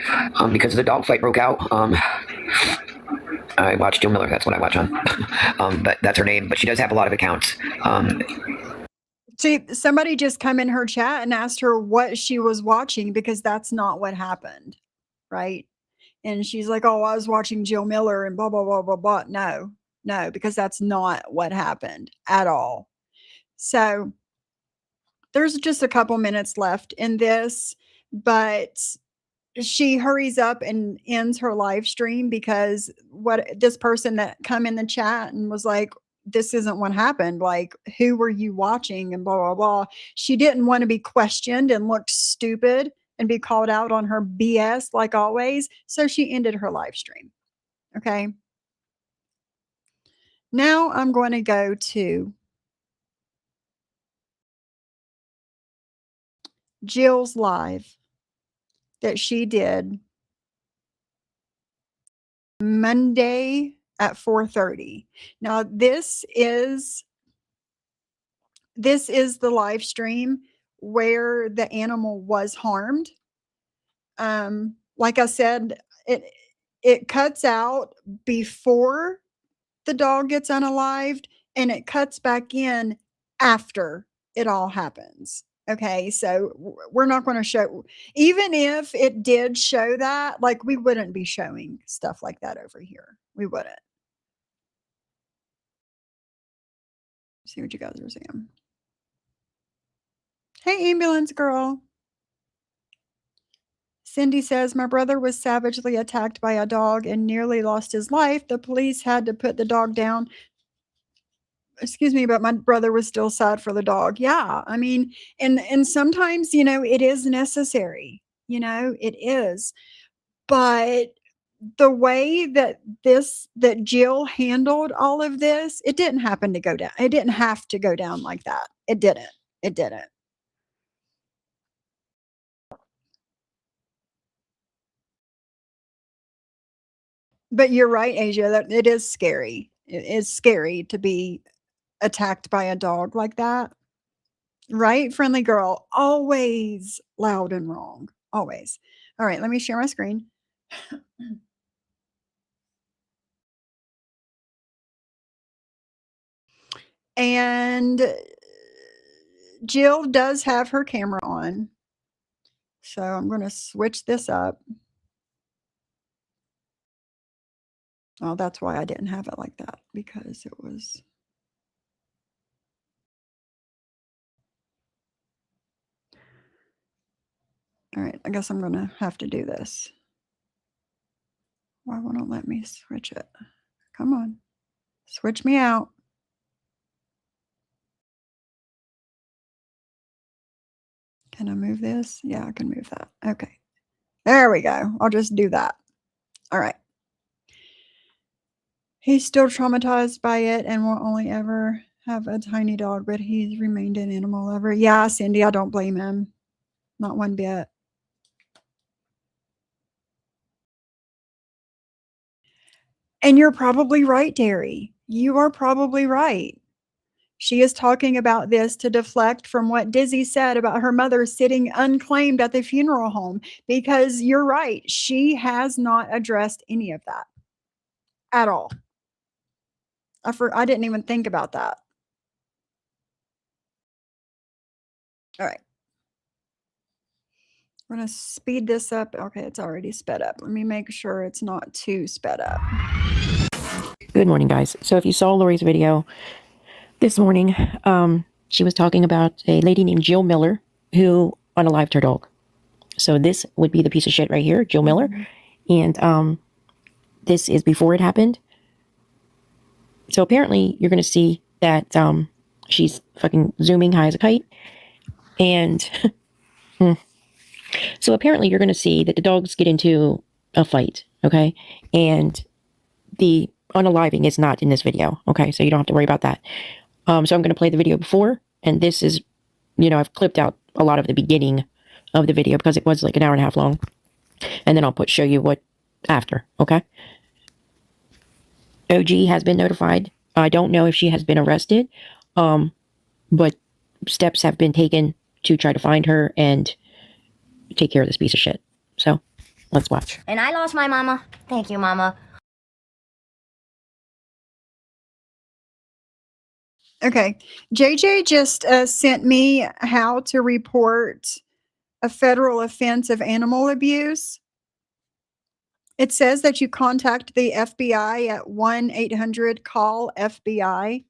Because the dog fight broke out. I watched Jill Miller. That's what I watch on. But that's her name. But she does have a lot of accounts. See, somebody just come in her chat and asked her what she was watching, because that's not what happened, right? And she's like, oh, I was watching Jill Miller and blah, blah, blah, blah, blah. No, because that's not what happened at all. So there's just a couple minutes left in this, but she hurries up and ends her live stream because this person that come in the chat and was like, this isn't what happened. Like, who were you watching? And blah, blah, blah. She didn't want to be questioned and looked stupid and be called out on her BS like always. So she ended her live stream. Okay. Now I'm going to go to Jill's live that she did Monday at 4:30. Now this is the live stream where the animal was harmed. Like I said, it cuts out before the dog gets unalived, and it cuts back in after it all happens. Okay, so we're not going to show, even if it did show that, like, we wouldn't be showing stuff like that over here. We wouldn't. See what you guys are saying. Hey, ambulance girl. Cindy says, my brother was savagely attacked by a dog and nearly lost his life. The police had to put the dog down. Excuse me, but my brother was still sad for the dog. Yeah, I mean, and sometimes, it is necessary. It is. But the way that Jill handled all of this, it didn't happen to go down. It didn't have to go down like that. It didn't. But you're right, Asia, that it is scary. It is scary to be attacked by a dog like that. Right? Friendly girl, always loud and wrong. Always. All right, let me share my screen. And Jill does have her camera on. So I'm going to switch this up. Oh, that's why I didn't have it like that, because it was... All right, I guess I'm going to have to do this. Why won't it let me switch it? Come on. Switch me out. Can I move this? Yeah, I can move that. Okay. There we go. I'll just do that. All right. He's still traumatized by it and will only ever have a tiny dog, but he's remained an animal lover. Yeah, Cindy, I don't blame him. Not one bit. And you're probably right, Derry. You are probably right. She is talking about this to deflect from what Dizzy said about her mother sitting unclaimed at the funeral home, because you're right. She has not addressed any of that at all. I didn't even think about that. All right. We're going to speed this up. Okay, it's already sped up. Let me make sure it's not too sped up. Good morning, guys. So if you saw Lori's video this morning, she was talking about a lady named Jill Miller who unalived her dog. So this would be the piece of shit right here, Jill Miller. And this is before it happened. So apparently you're going to see that she's fucking zooming high as a kite. And so apparently you're going to see that the dogs get into a fight, okay? And the unaliving is not in this video, okay? So you don't have to worry about that. So I'm going to play the video before, and this is, I've clipped out a lot of the beginning of the video because it was like an hour and a half long. And then I'll show you what after, okay? OG has been notified. I don't know if she has been arrested, but steps have been taken to try to find her and take care of this piece of shit. So, let's watch. And I lost my mama. Thank you, mama. Okay. JJ just sent me how to report a federal offense of animal abuse. It says that you contact the FBI at 1-800-CALL-FBI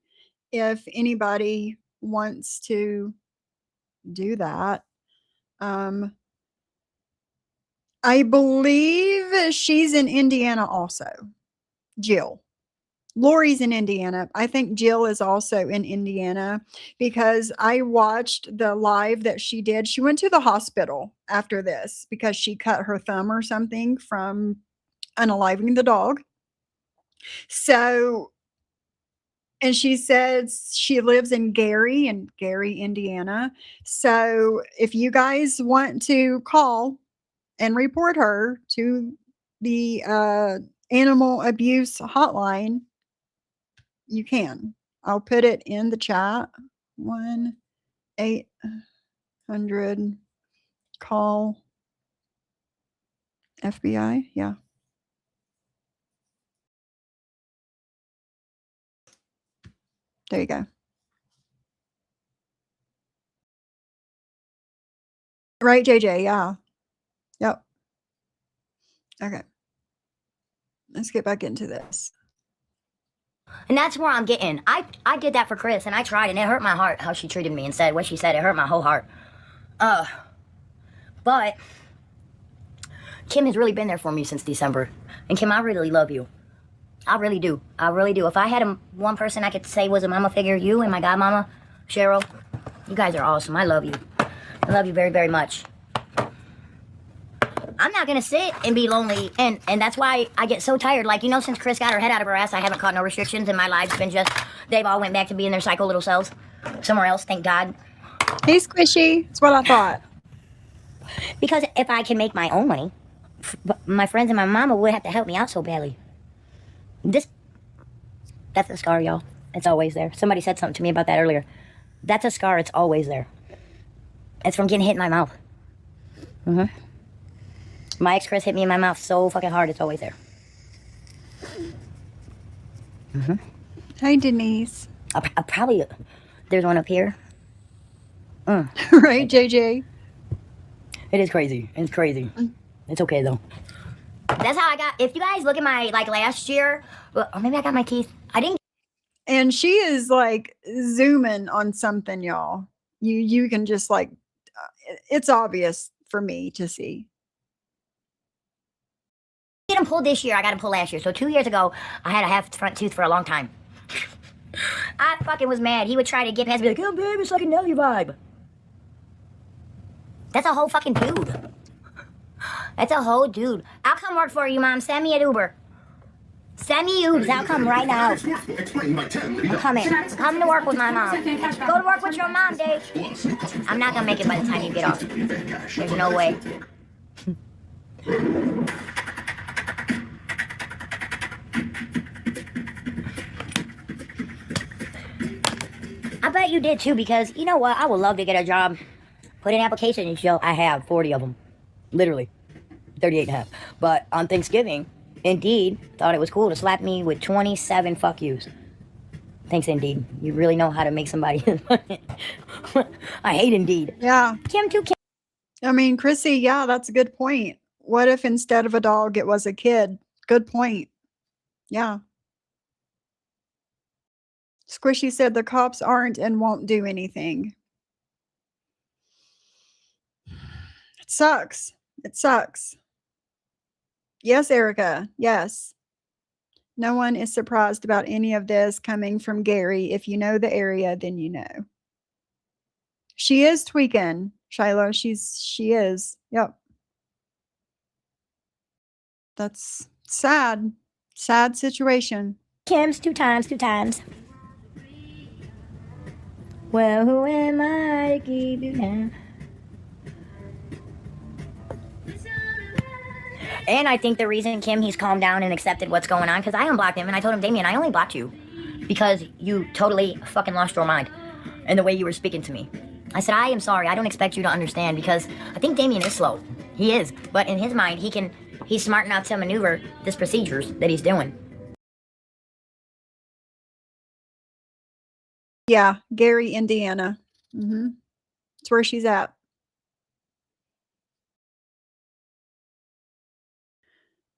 if anybody wants to do that. I believe she's in Indiana also. Jill. Lori's in Indiana. I think Jill is also in Indiana because I watched the live that she did. She went to the hospital after this because she cut her thumb or something from unaliving the dog. So, and she says she lives in Gary, Indiana. So if you guys want to call and report her to the animal abuse hotline, you can. I'll put it in the chat. 1-800-CALL FBI. Yeah. There you go. Right, JJ? Yeah. Yep. Okay. Let's get back into this. And that's where I'm getting. I did that for Chris, and I tried, and it hurt my heart how she treated me and said what she said. It hurt my whole heart. But Kim has really been there for me since December. And Kim, I really love you. I really do. I really do. If I had one person I could say was a mama figure, you and my godmama, Cheryl, you guys are awesome. I love you. I love you very, very much. I'm not going to sit and be lonely, and that's why I get so tired. Like, since Chris got her head out of her ass, I haven't caught no restrictions, and my life's been just, they've all went back to being their psycho little selves somewhere else, thank God. Hey, Squishy. That's what I thought. Because if I can make my own money, my friends and my mama would have to help me out so badly. That's a scar, y'all. It's always there. Somebody said something to me about that earlier. That's a scar. It's always there. It's from getting hit in my mouth. My ex Chris hit me in my mouth so fucking hard. It's always there. Hi, Denise. I probably, there's one up here. Right, JJ? It is crazy. It's crazy. It's okay, though. That's how I got, if you guys look at my, last year, or maybe I got my teeth. I didn't. And she is, zooming on something, y'all. You can just, it's obvious for me to see. I get them pulled this year. I got them pulled last year. So 2 years ago, I had a half front tooth for a long time. I fucking was mad. He would try to get past me like, oh, babe, it's like a Nelly vibe. That's a whole fucking dude. That's a whole dude. I'll come work for you, Mom. Send me an Uber. Send me Ubers. I'll come right now. I'm coming. I'm coming to work with my mom. Go to work with your mom, Dave. I'm not going to make it by the time you get off. There's no way. that you did too, because you know what? I would love to get a job. Put an application and show I have 40 of them. Literally. 38 and a half. But on Thanksgiving, Indeed thought it was cool to slap me with 27 fuck yous. Thanks, Indeed. You really know how to make somebody. I hate Indeed. Yeah. Kim too. I mean, Chrissy, yeah, that's a good point. What if instead of a dog, it was a kid? Good point. Yeah. Squishy said the cops aren't and won't do anything. It sucks. It sucks. Yes, Erica. Yes. No one is surprised about any of this coming from Gary. If you know the area, then you know. She is tweaking, Shiloh. She is. Yep. That's sad. Sad situation. Kim's two times. Well, who am I to keep you down? And I think the reason, Kim, he's calmed down and accepted what's going on, because I unblocked him and I told him, Damien, I only blocked you because you totally fucking lost your mind in the way you were speaking to me. I said, I am sorry. I don't expect you to understand, because I think Damien is slow. He is. But in his mind, he's smart enough to maneuver this procedures that he's doing. Yeah, Gary, Indiana. That's where she's at.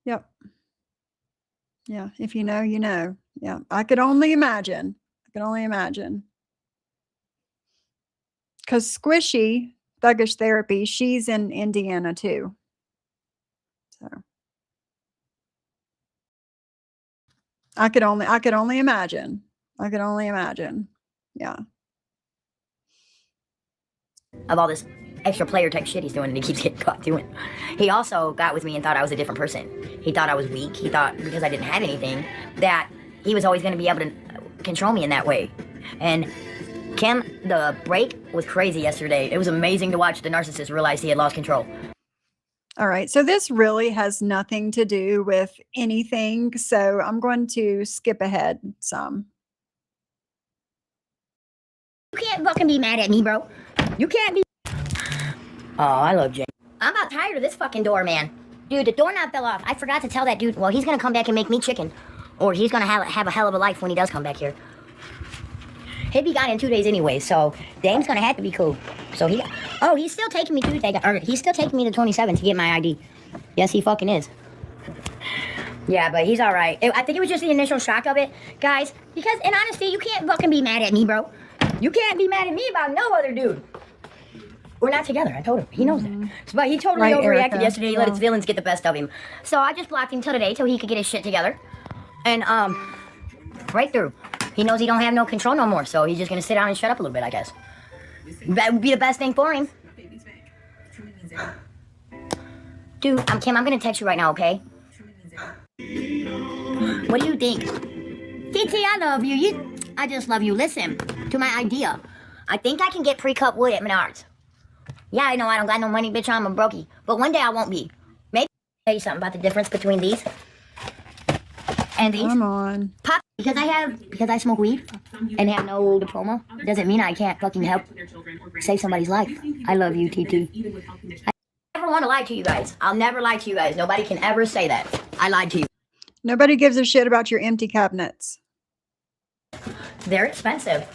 Yep. Yeah, if you know, you know. Yeah, I could only imagine. Because Squishy, Thuggish Therapy, she's in Indiana too. So I could only imagine. Yeah. Of all this extra player type shit he's doing, and he keeps getting caught doing. He also got with me and thought I was a different person. He thought I was weak. He thought because I didn't have anything that he was always going to be able to control me in that way. And Kim, the break was crazy yesterday. It was amazing to watch the narcissist realize he had lost control. All right, so this really has nothing to do with anything, so I'm going to skip ahead some. You can't fucking be mad at me, bro. You can't be. Oh, I love Jane. I'm about tired of this fucking door, man. Dude, the doorknob fell off. I forgot to tell that dude. Well, he's gonna come back and make me chicken. Or he's gonna have a hell of a life when he does come back here. He'd be gone in 2 days anyway, so Dame's gonna have to be cool. So he's still taking me to he's still taking me to 27 to get my ID. Yes, he fucking is. Yeah, but he's alright. I think it was just the initial shock of it, guys, because in honesty, you can't fucking be mad at me, bro. You can't be mad at me about no other dude. We're not together, I told him. He knows that. But he totally overreacted yesterday. He let his villains get the best of him. So I just blocked him till today till he could get his shit together. And, right through. He knows he don't have no control no more, so he's just gonna sit down and shut up a little bit, I guess. That would be the best thing for him. Dude, Kim, I'm gonna text you right now, okay? What do you think? TT, I love you. I just love you. Listen to my idea. I think I can get pre-cut wood at Menards. Yeah, I know I don't got no money, bitch. I'm a brokey. But one day I won't be. Maybe I'll tell you something about the difference between these and these. Come on. Pop, because I smoke weed and have no diploma, doesn't mean I can't fucking help save somebody's life. I love you, TT. I never want to lie to you guys. I'll never lie to you guys. Nobody can ever say that. I lied to you. Nobody gives a shit about your empty cabinets. They're expensive.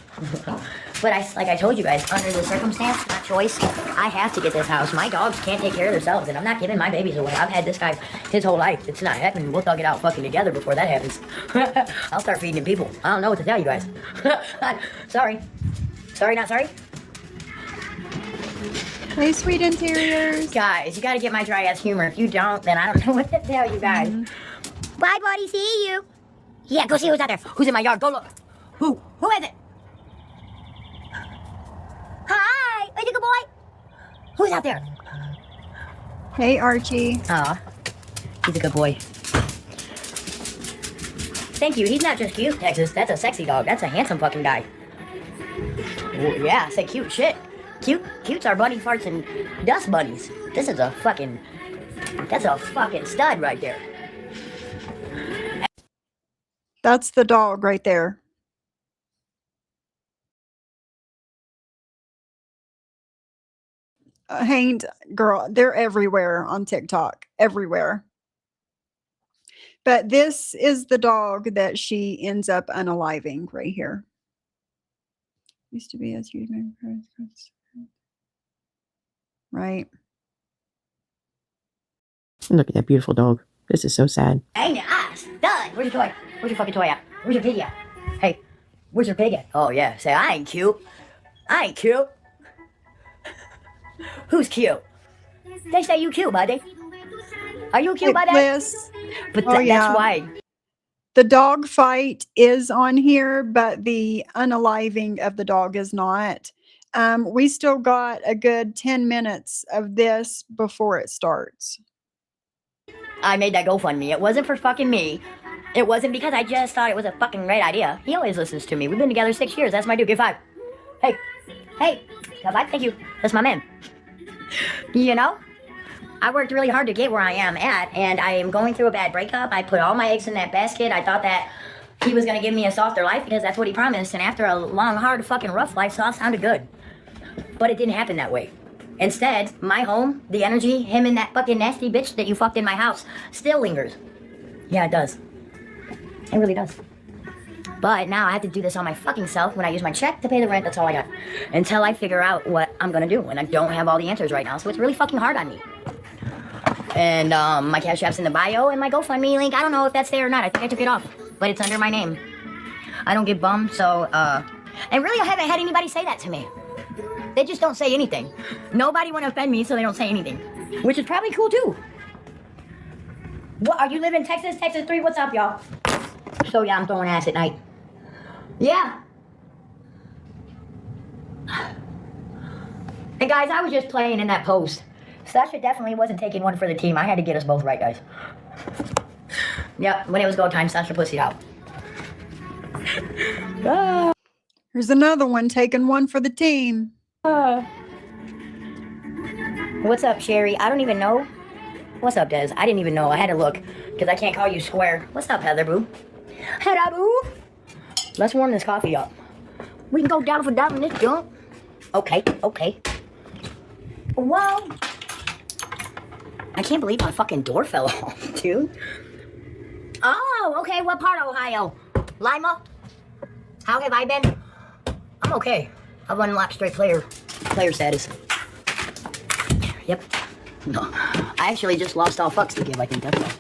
But like I told you guys, under the circumstance, my choice, I have to get this house. My dogs can't take care of themselves, and I'm not giving my babies away. I've had this guy his whole life. It's not happening. We'll thug it out fucking together before that happens. I'll start feeding people. I don't know what to tell you guys. Sorry. Sorry, not sorry. Hey, sweet interiors. Guys, you gotta get my dry ass humor. If you don't, then I don't know what to tell you guys. Bye, buddy. See you. Yeah, go see who's out there. Who's in my yard? Go look. Who is it? Hi, are you a good boy? Who's out there? Hey, Archie. Aw, he's a good boy. Thank you. He's not just cute, Texas. That's a sexy dog. That's a handsome fucking guy. Ooh, yeah, say cute shit. Cute's our bunny farts and dust bunnies. This is that's a fucking stud right there. That's the dog right there. Haint, girl, they're everywhere on TikTok, everywhere. But this is the dog that she ends up unaliving right here. Used to be as you right. Look at that beautiful dog. This is so sad. Hey, done. Where's your toy? Where's your fucking toy at? Where's your piggy at? Hey, where's your pig at? Oh, yeah. Say, I ain't cute. I ain't cute. Who's cute? They say you cute, buddy. Are you cute, buddy? But that's why. The dog fight is on here, but the unaliving of the dog is not. We still got a good 10 minutes of this before it starts. I made that GoFundMe. It wasn't for fucking me. It wasn't because I just thought it was a fucking great idea. He always listens to me. We've been together 6 years. That's my dude. Give 5. Hey. Give 5. Thank you. That's my man. You know? I worked really hard to get where I am at, and I am going through a bad breakup. I put all my eggs in that basket. I thought that he was going to give me a softer life because that's what he promised. And after a long, hard, fucking rough life, soft sounded good. But it didn't happen that way. Instead, my home, the energy, him and that fucking nasty bitch that you fucked in my house still lingers. Yeah, it does. It really does. But now I have to do this on my fucking self when I use my check to pay the rent. That's all I got. Until I figure out what I'm going to do. And I don't have all the answers right now. So it's really fucking hard on me. And my Cash App's in the bio and my GoFundMe link. I don't know if that's there or not. I think I took it off. But it's under my name. I don't get bummed, so, and really I haven't had anybody say that to me. They just don't say anything. Nobody want to offend me, so they don't say anything. Which is probably cool, too. What, are you living in Texas? Texas 3, what's up, y'all? So, yeah, I'm throwing ass at night. Yeah. And, guys, I was just playing in that post. Sasha definitely wasn't taking one for the team. I had to get us both right, guys. Yep, when it was go time, Sasha pussied out. Here's another one taking one for the team. What's up, Sherry? I don't even know. What's up, Des? I didn't even know. I had to look because I can't call you square. What's up, Heather Boo? Heather Boo? Let's warm this coffee up. We can go down for down in this junk. Okay. Whoa. I can't believe my fucking door fell off, dude. Oh, okay. What part of Ohio? Lima? How have I been? I'm okay. I've unlocked straight player status. Yep. No. I actually just lost all fucks to give, I think that's all.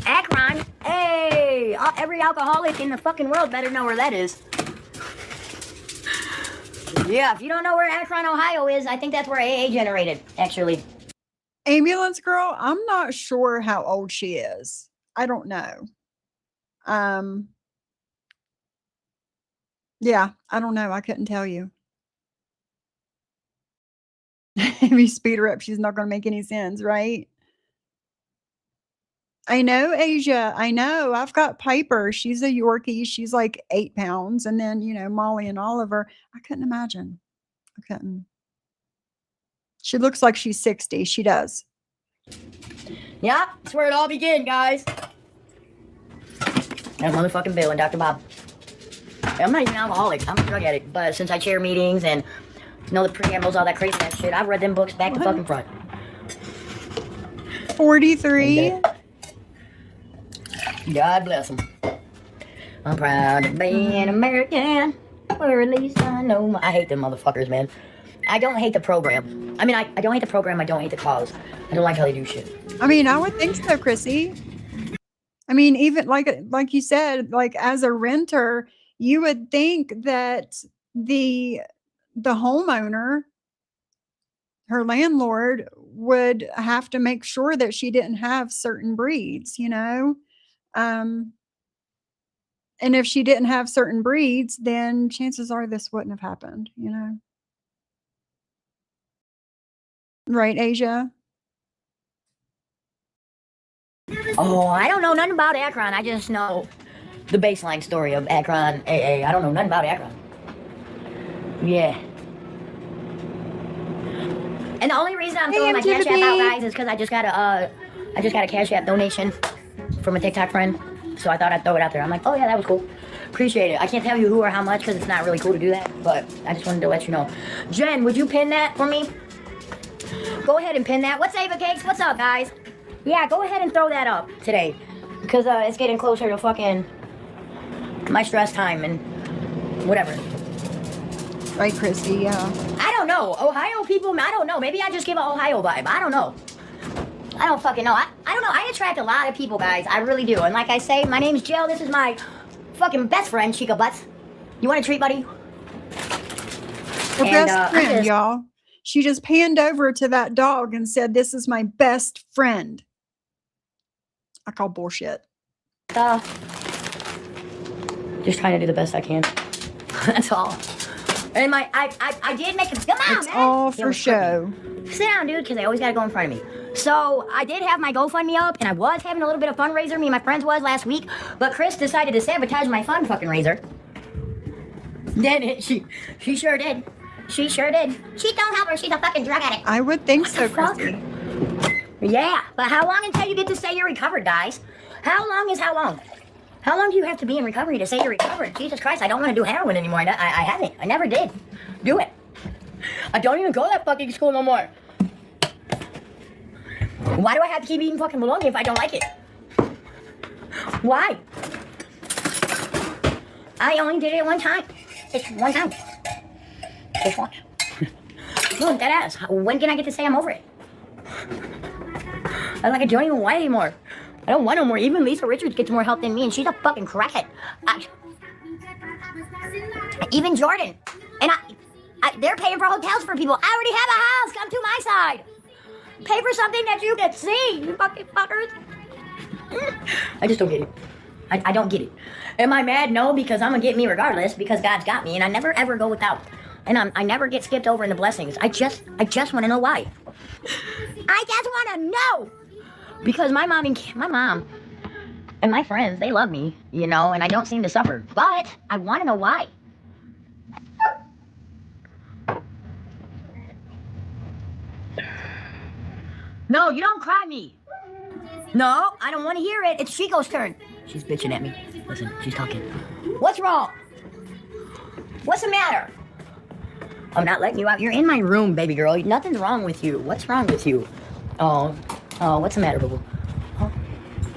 Akron? Hey! Every alcoholic in the fucking world better know where that is. Yeah, if you don't know where Akron, Ohio is, I think that's where AA generated, actually. Ambulance girl, I'm not sure how old she is. I don't know. Yeah, I don't know. I couldn't tell you. If you speed her up, she's not going to make any sense, right? I know, Asia. I know. I've got Piper. She's a Yorkie. She's like 8 pounds. And then, Molly and Oliver. I couldn't imagine. I couldn't. She looks like she's 60. She does. Yeah, that's where it all began, guys. That's motherfucking Bill and Dr. Bob. I'm not even an alcoholic. I'm a drug addict. But since I chair meetings and know the preambles, all that crazy ass shit, I've read them books back to fucking front. 43. God bless them. I'm proud to be an American, or at least I know. I hate them motherfuckers, man. I don't hate the program. I mean, I don't hate the program. I don't hate the cause. I don't like how they do shit. I mean, I would think so, Chrissy. I mean, even like you said, like as a renter, you would think that the homeowner, her landlord, would have to make sure that she didn't have certain breeds, and if she didn't have certain breeds, then chances are this wouldn't have happened, Right, Asia? Oh, I don't know nothing about Akron. I just know the baseline story of Akron AA. I don't know nothing about Akron. Yeah. And the only reason I'm throwing my Cash App out, guys, is because I just got a Cash App donation from a TikTok friend. So I thought I'd throw it out there. I'm like, oh yeah, that was cool. Appreciate it. I can't tell you who or how much because it's not really cool to do that, but I just wanted to let you know. Jen, would you pin that for me? Go ahead and pin that. What's Ava Cakes? What's up, guys? Yeah, go ahead and throw that up today because it's getting closer to fucking my stress time and whatever. Right, Christy, yeah. I don't know. Ohio people, I don't know. Maybe I just give an Ohio vibe. I don't know. I don't fucking know. I don't know. I attract a lot of people, guys. I really do. And like I say, my name's Jill. This is my fucking best friend, Chica Butts. You want a treat, buddy? Her best friend, y'all. She just panned over to that dog and said, "This is my best friend." I call bullshit. Just trying to do the best I can. That's all. And I did make it. Come on, it's man. All for show. Sit down, dude, because they always got to go in front of me. So I did have my GoFundMe up, and I was having a little bit of fundraiser. Me and my friends was last week, but Chris decided to sabotage my fun fucking raiser. Then she sure did. She sure did. She don't help her. She's a fucking drug addict. I would think so, Christy. Yeah, but how long until you get to say you're recovered, guys? How long is how long? How long do you have to be in recovery to say you're recovered? Jesus Christ, I don't want to do heroin anymore. I haven't. I never did. Do it. I don't even go to that fucking school no more. Why do I have to keep eating fucking bologna if I don't like it? Why? I only did it one time. Just one time. Just once. Look, that ass. When can I get to say I'm over it? I don't even want it anymore. I don't want no more. Even Lisa Richards gets more help than me, and she's a fucking crackhead. Even Jordan. And they're paying for hotels for people. I already have a house. Come to my side. Pay for something that you can see, you fucking fuckers. I just don't get it. I don't get it. Am I mad? No, because I'm going to get me regardless, because God's got me, and I never ever go without. And I never get skipped over in the blessings. I just want to know why. I just want to know. Because my mom and my friends, they love me, you know, and I don't seem to suffer. But I want to know why. No, you don't cry me. No, I don't want to hear it. It's Chico's turn. She's bitching at me. Listen, she's talking. What's wrong? What's the matter? I'm not letting you out. You're in my room, baby girl. Nothing's wrong with you. What's wrong with you? Oh, what's the matter, boo-boo? Huh?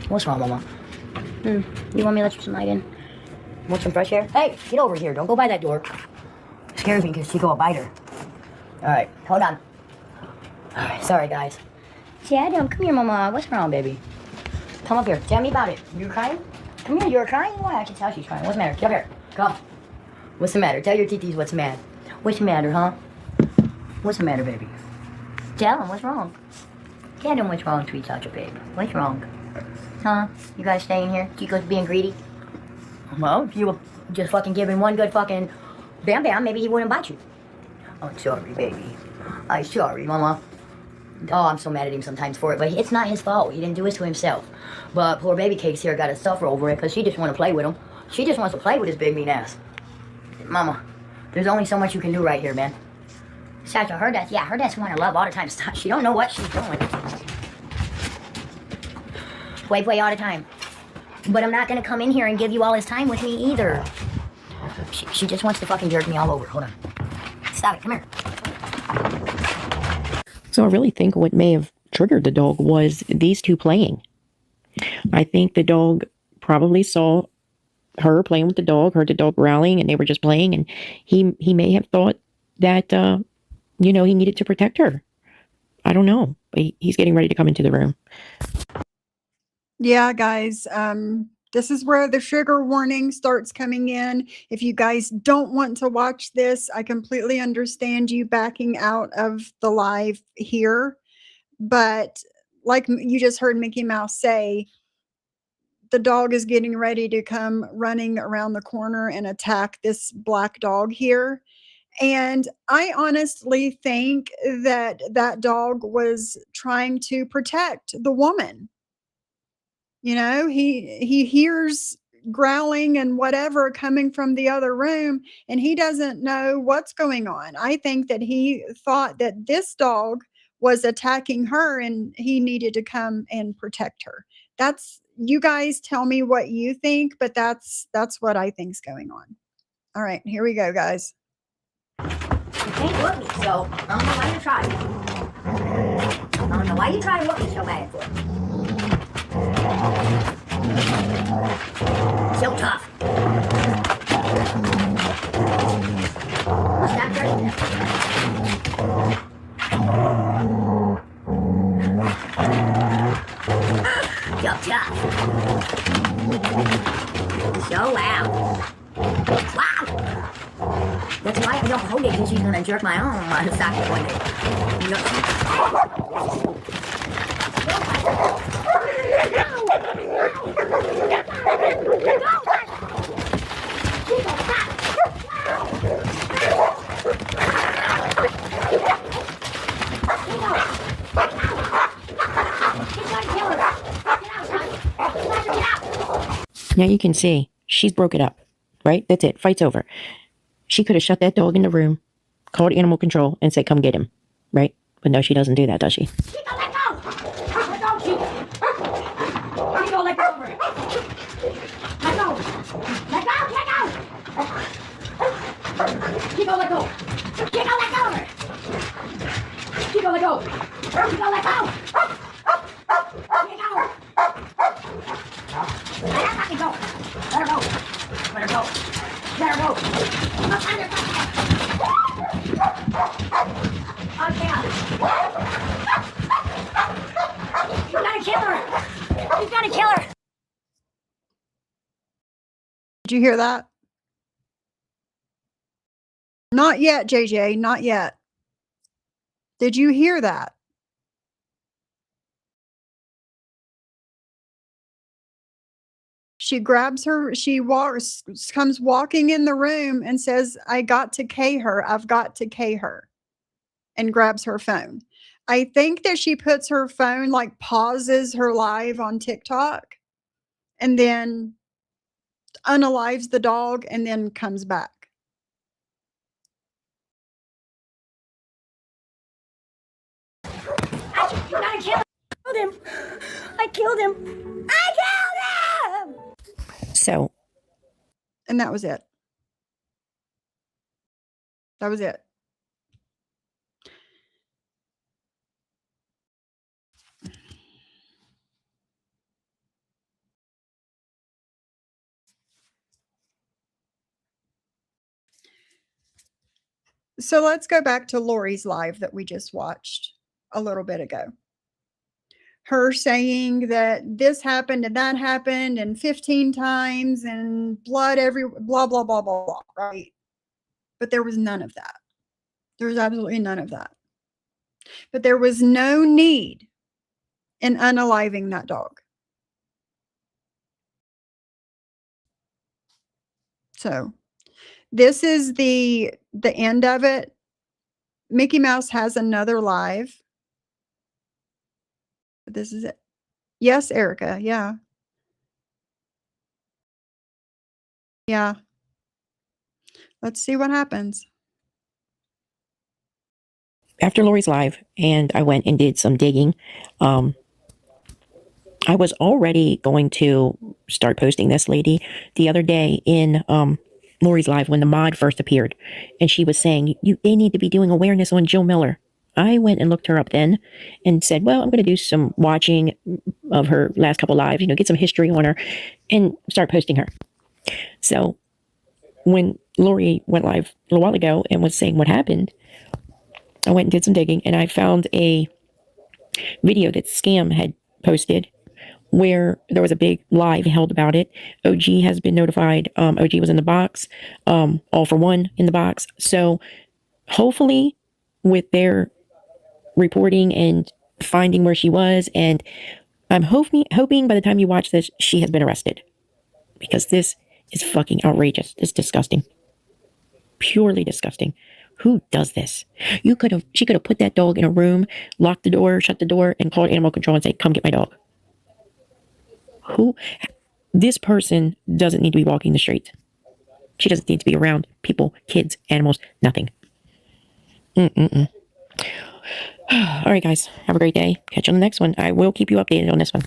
What's wrong, mama? You want me to let you some light in? Want some fresh air? Hey, get over here. Don't go by that door. It scares me because Chico will bite her. All right, hold on. All right, sorry, guys. Adam, come here, mama. What's wrong, baby? Come up here. Tell me about it. You're crying? Come here. You're crying? Why? I can tell she's crying. What's the matter? Get up here. Come. What's the matter? Tell your titis what's mad. What's the matter, huh? What's the matter, baby? Tell him what's wrong. Tell him what's wrong, sweet Sacha, babe. What's wrong? Huh? You guys staying here? Chico's being greedy? Well, if you were just fucking giving one good fucking bam bam, maybe he wouldn't bite you. Oh, sorry, baby. I'm sorry, mama. Oh, I'm so mad at him sometimes for it, but it's not his fault. He didn't do it to himself. But poor baby Cakes here got to suffer over it because she just want to play with him. She just wants to play with his big mean ass. Mama, there's only so much you can do right here, man. Sacha, her dad's want to love all the time. She don't know what she's doing. Play all the time. But I'm not going to come in here and give you all his time with me either. She just wants to fucking jerk me all over. Hold on. Stop it. Come here. So I really think what may have triggered the dog was these two playing. I think the dog probably saw her playing with the dog, heard the dog growling, and they were just playing, and he may have thought that, he needed to protect her. I don't know. But he's getting ready to come into the room. Yeah, guys, this is where the trigger warning starts coming in. If you guys don't want to watch this, I completely understand you backing out of the live here. But like you just heard Mickey Mouse say, the dog is getting ready to come running around the corner and attack this black dog here. And I honestly think that that dog was trying to protect the woman. You know, he hears growling and whatever coming from the other room, and he doesn't know what's going on. I think that he thought that this dog was attacking her and he needed to come and protect her. That's, you guys tell me what you think, but that's what I think's going on. All right, here we go, guys. You can't whoop me, so I don't know why you tried. I don't know why you tried to whoop me so bad for. So tough. Stop hurting them. So tough. So loud. Wow! That's why I don't hold it, because she's gonna jerk my arm on the socket one day. Now you can see she's broke it up, right? That's it. Fight's over. She could have shut that dog in the room, called animal control, and said, come get him, right? But no, she doesn't do that, does she? Chico, let go! Let go, Chico! Chico, let go over it! Let go! Let go! Let go! Chico, let go! Chico, let go over it! Chico, let go! Chico, let go! Chico! Let her fucking go! Let her go! Let her go! Let her go! Look under fucking head! Okay. He's gonna kill her! He's gonna kill her! Did you hear that? Not yet, JJ, not yet. Did you hear that? She grabs her, she comes walking in the room and says, I got to K her. I've got to K her. And grabs her phone. I think that she puts her phone, like pauses her live on TikTok and then unalives the dog and then comes back. I killed him! I killed him! I killed him! So. And that was it. That was it. So let's go back to Lori's live that we just watched a little bit ago. Her saying that this happened and that happened and 15 times and blood every blah, blah, blah, blah, blah, right? But there was none of that. There was absolutely none of that. But there was no need in unaliving that dog. So this is the end of it. Mickey Mouse has another live. This is it. Yes, Erica. Yeah. Yeah. Let's see what happens. After Lori's live, and I went and did some digging, I was already going to start posting this lady the other day in Lori's live when the mod first appeared, and she was saying, they need to be doing awareness on Jill Miller. I went and looked her up then and said, well, I'm going to do some watching of her last couple lives, get some history on her and start posting her. So when Lori went live a little while ago and was saying what happened, I went and did some digging, and I found a video that Scam had posted where there was a big live held about it. OG has been notified. OG was in the box, All for One in the box. So hopefully with their reporting and finding where she was, and I'm hoping by the time you watch this, she has been arrested, because this is fucking outrageous. It's disgusting. Purely disgusting. Who does this? She could have put that dog in a room, locked the door, shut the door, and called animal control and say, come get my dog. This person doesn't need to be walking the streets. She doesn't need to be around people, kids, animals, nothing. All right, guys. Have a great day. Catch you on the next one. I will keep you updated on this one.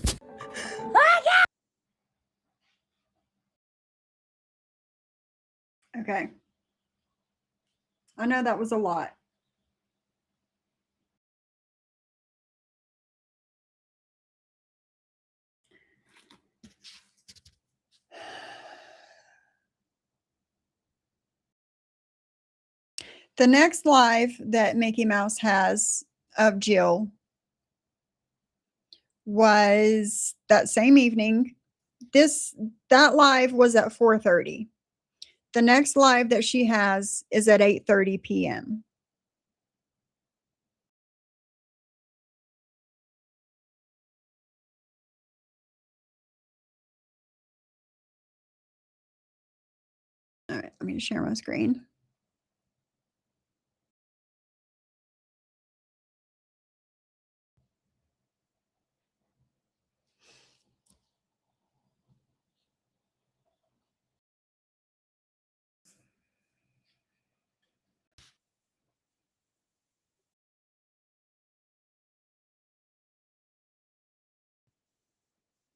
Okay. I know that was a lot. The next live that Mickey Mouse has of Jill was that same evening. That live was at 4:30. The next live that she has is at 8:30 p.m. All right, let me share my screen.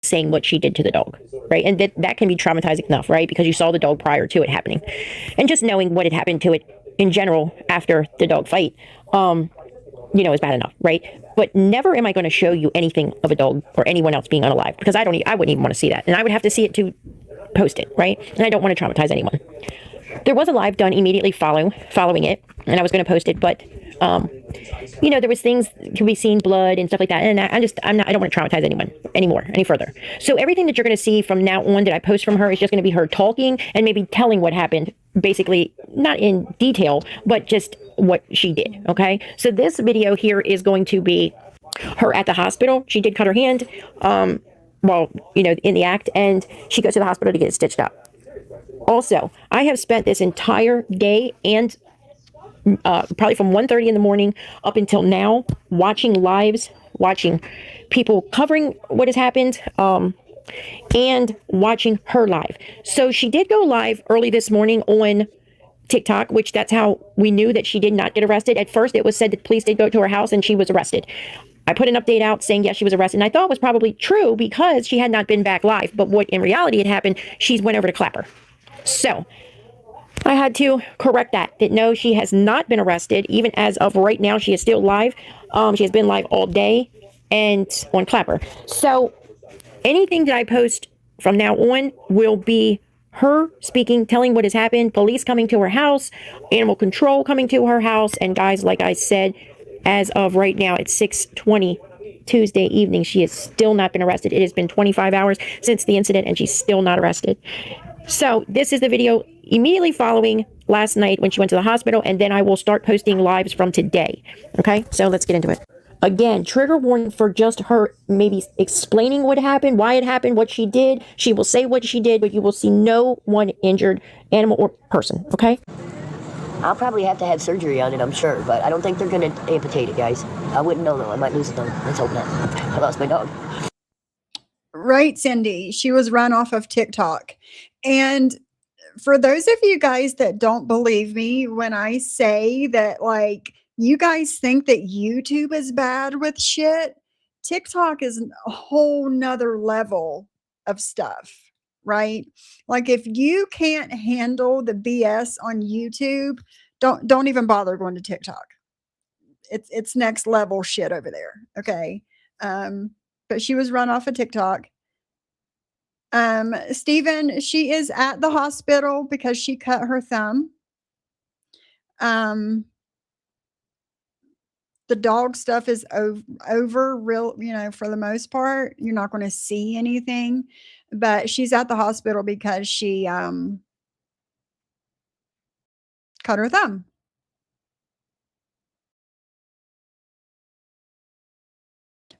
Saying what she did to the dog, right? And that can be traumatizing enough, right? Because you saw the dog prior to it happening. And just knowing what had happened to it in general after the dog fight, is bad enough, right? But never am I going to show you anything of a dog or anyone else being unalive, because I wouldn't even want to see that. And I would have to see it to post it, right? And I don't want to traumatize anyone. There was a live done immediately following it, and I was going to post it, but there was things can be seen, blood and stuff like that, and I don't want to traumatize anyone any further. So everything that you're going to see from now on that I post from her is just going to be her talking and maybe telling what happened, basically not in detail, but just what she did. Okay, so this video here is going to be her at the hospital. She did cut her hand in the act, and she goes to the hospital to get it stitched up. Also, I have spent this entire day and probably from 1:30 in the morning up until now watching lives, watching people covering what has happened, and watching her live. So she did go live early this morning on TikTok, which that's how we knew that she did not get arrested. At first, it was said that police did go to her house and she was arrested. I put an update out saying, yes, she was arrested. And I thought it was probably true because she had not been back live. But what in reality had happened, she went over to Clapper. So I had to correct that no, she has not been arrested. Even as of right now, she is still live. She has been live all day and on Clapper. So anything that I post from now on will be her speaking, telling what has happened, police coming to her house, animal control coming to her house. And guys, like I said, as of right now, it's 6:20 Tuesday evening. She has still not been arrested. It has been 25 hours since the incident and she's still not arrested. So this is the video immediately following last night when she went to the hospital, and then I will start posting lives from today. Okay, so let's get into it. Again, trigger warning for just her maybe explaining what happened, why it happened, what she did. She will say what she did, but you will see no one injured, animal or person, okay? I'll probably have to have surgery on it, I'm sure, but I don't think they're going to amputate it, guys. I wouldn't know, though. I might lose a thumb. Let's hope not. I lost my dog. Right, Cindy. She was run off of TikTok. And for those of you guys that don't believe me when I say that, like, you guys think that YouTube is bad with shit, TikTok is a whole nother level of stuff, right? Like, if you can't handle the BS on YouTube, don't even bother going to TikTok. It's next level shit over there. Okay. But she was run off of TikTok. Stephen, she is at the hospital because she cut her thumb. The dog stuff is over real, for the most part. You're not going to see anything, but she's at the hospital because she cut her thumb.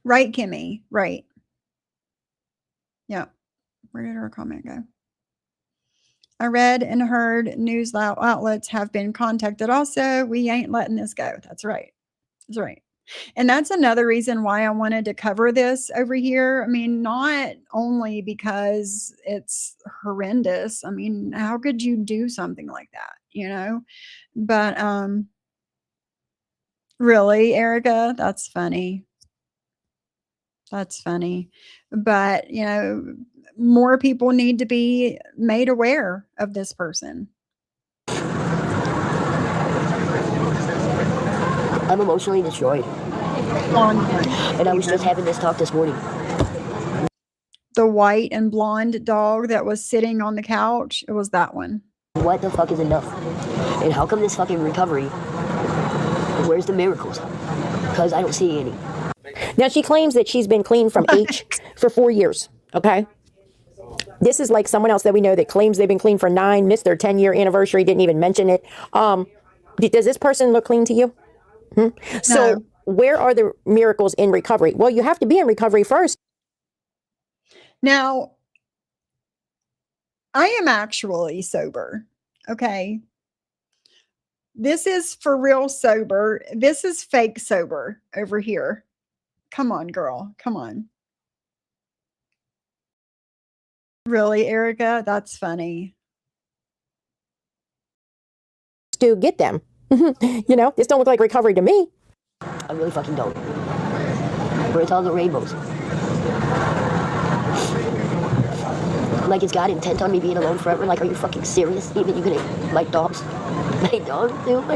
Right, Kimmy? Right. Yeah. Where did her comment go? I read and heard news outlets have been contacted also. We ain't letting this go. That's right. That's right. And that's another reason why I wanted to cover this over here. I mean, not only because it's horrendous. I mean, how could you do something like that, But Really, Erica? That's funny. That's funny. But, you know, more people need to be made aware of this person. I'm emotionally destroyed. And I was just having this talk this morning. The white and blonde dog that was sitting on the couch, it was that one. What the fuck is enough? And how come this fucking recovery? Where's the miracles? Because I don't see any. Now, she claims that she's been clean from H for 4 years, okay? This is like someone else that we know that claims they've been clean for 9, missed their 10-year anniversary, didn't even mention it. Does this person look clean to you? So No. where are the miracles in recovery? Well, you have to be in recovery first. Now, I am actually sober, okay? This is for real sober. This is fake sober over here. Come on, girl. Come on. Really, Erica? That's funny. To get them. You know, this don't look like recovery to me. I really fucking don't. Where's all the rainbows? Like, is God intent on me being alone forever? Like, are you fucking serious? Even you gonna like dogs? Like dogs, dude?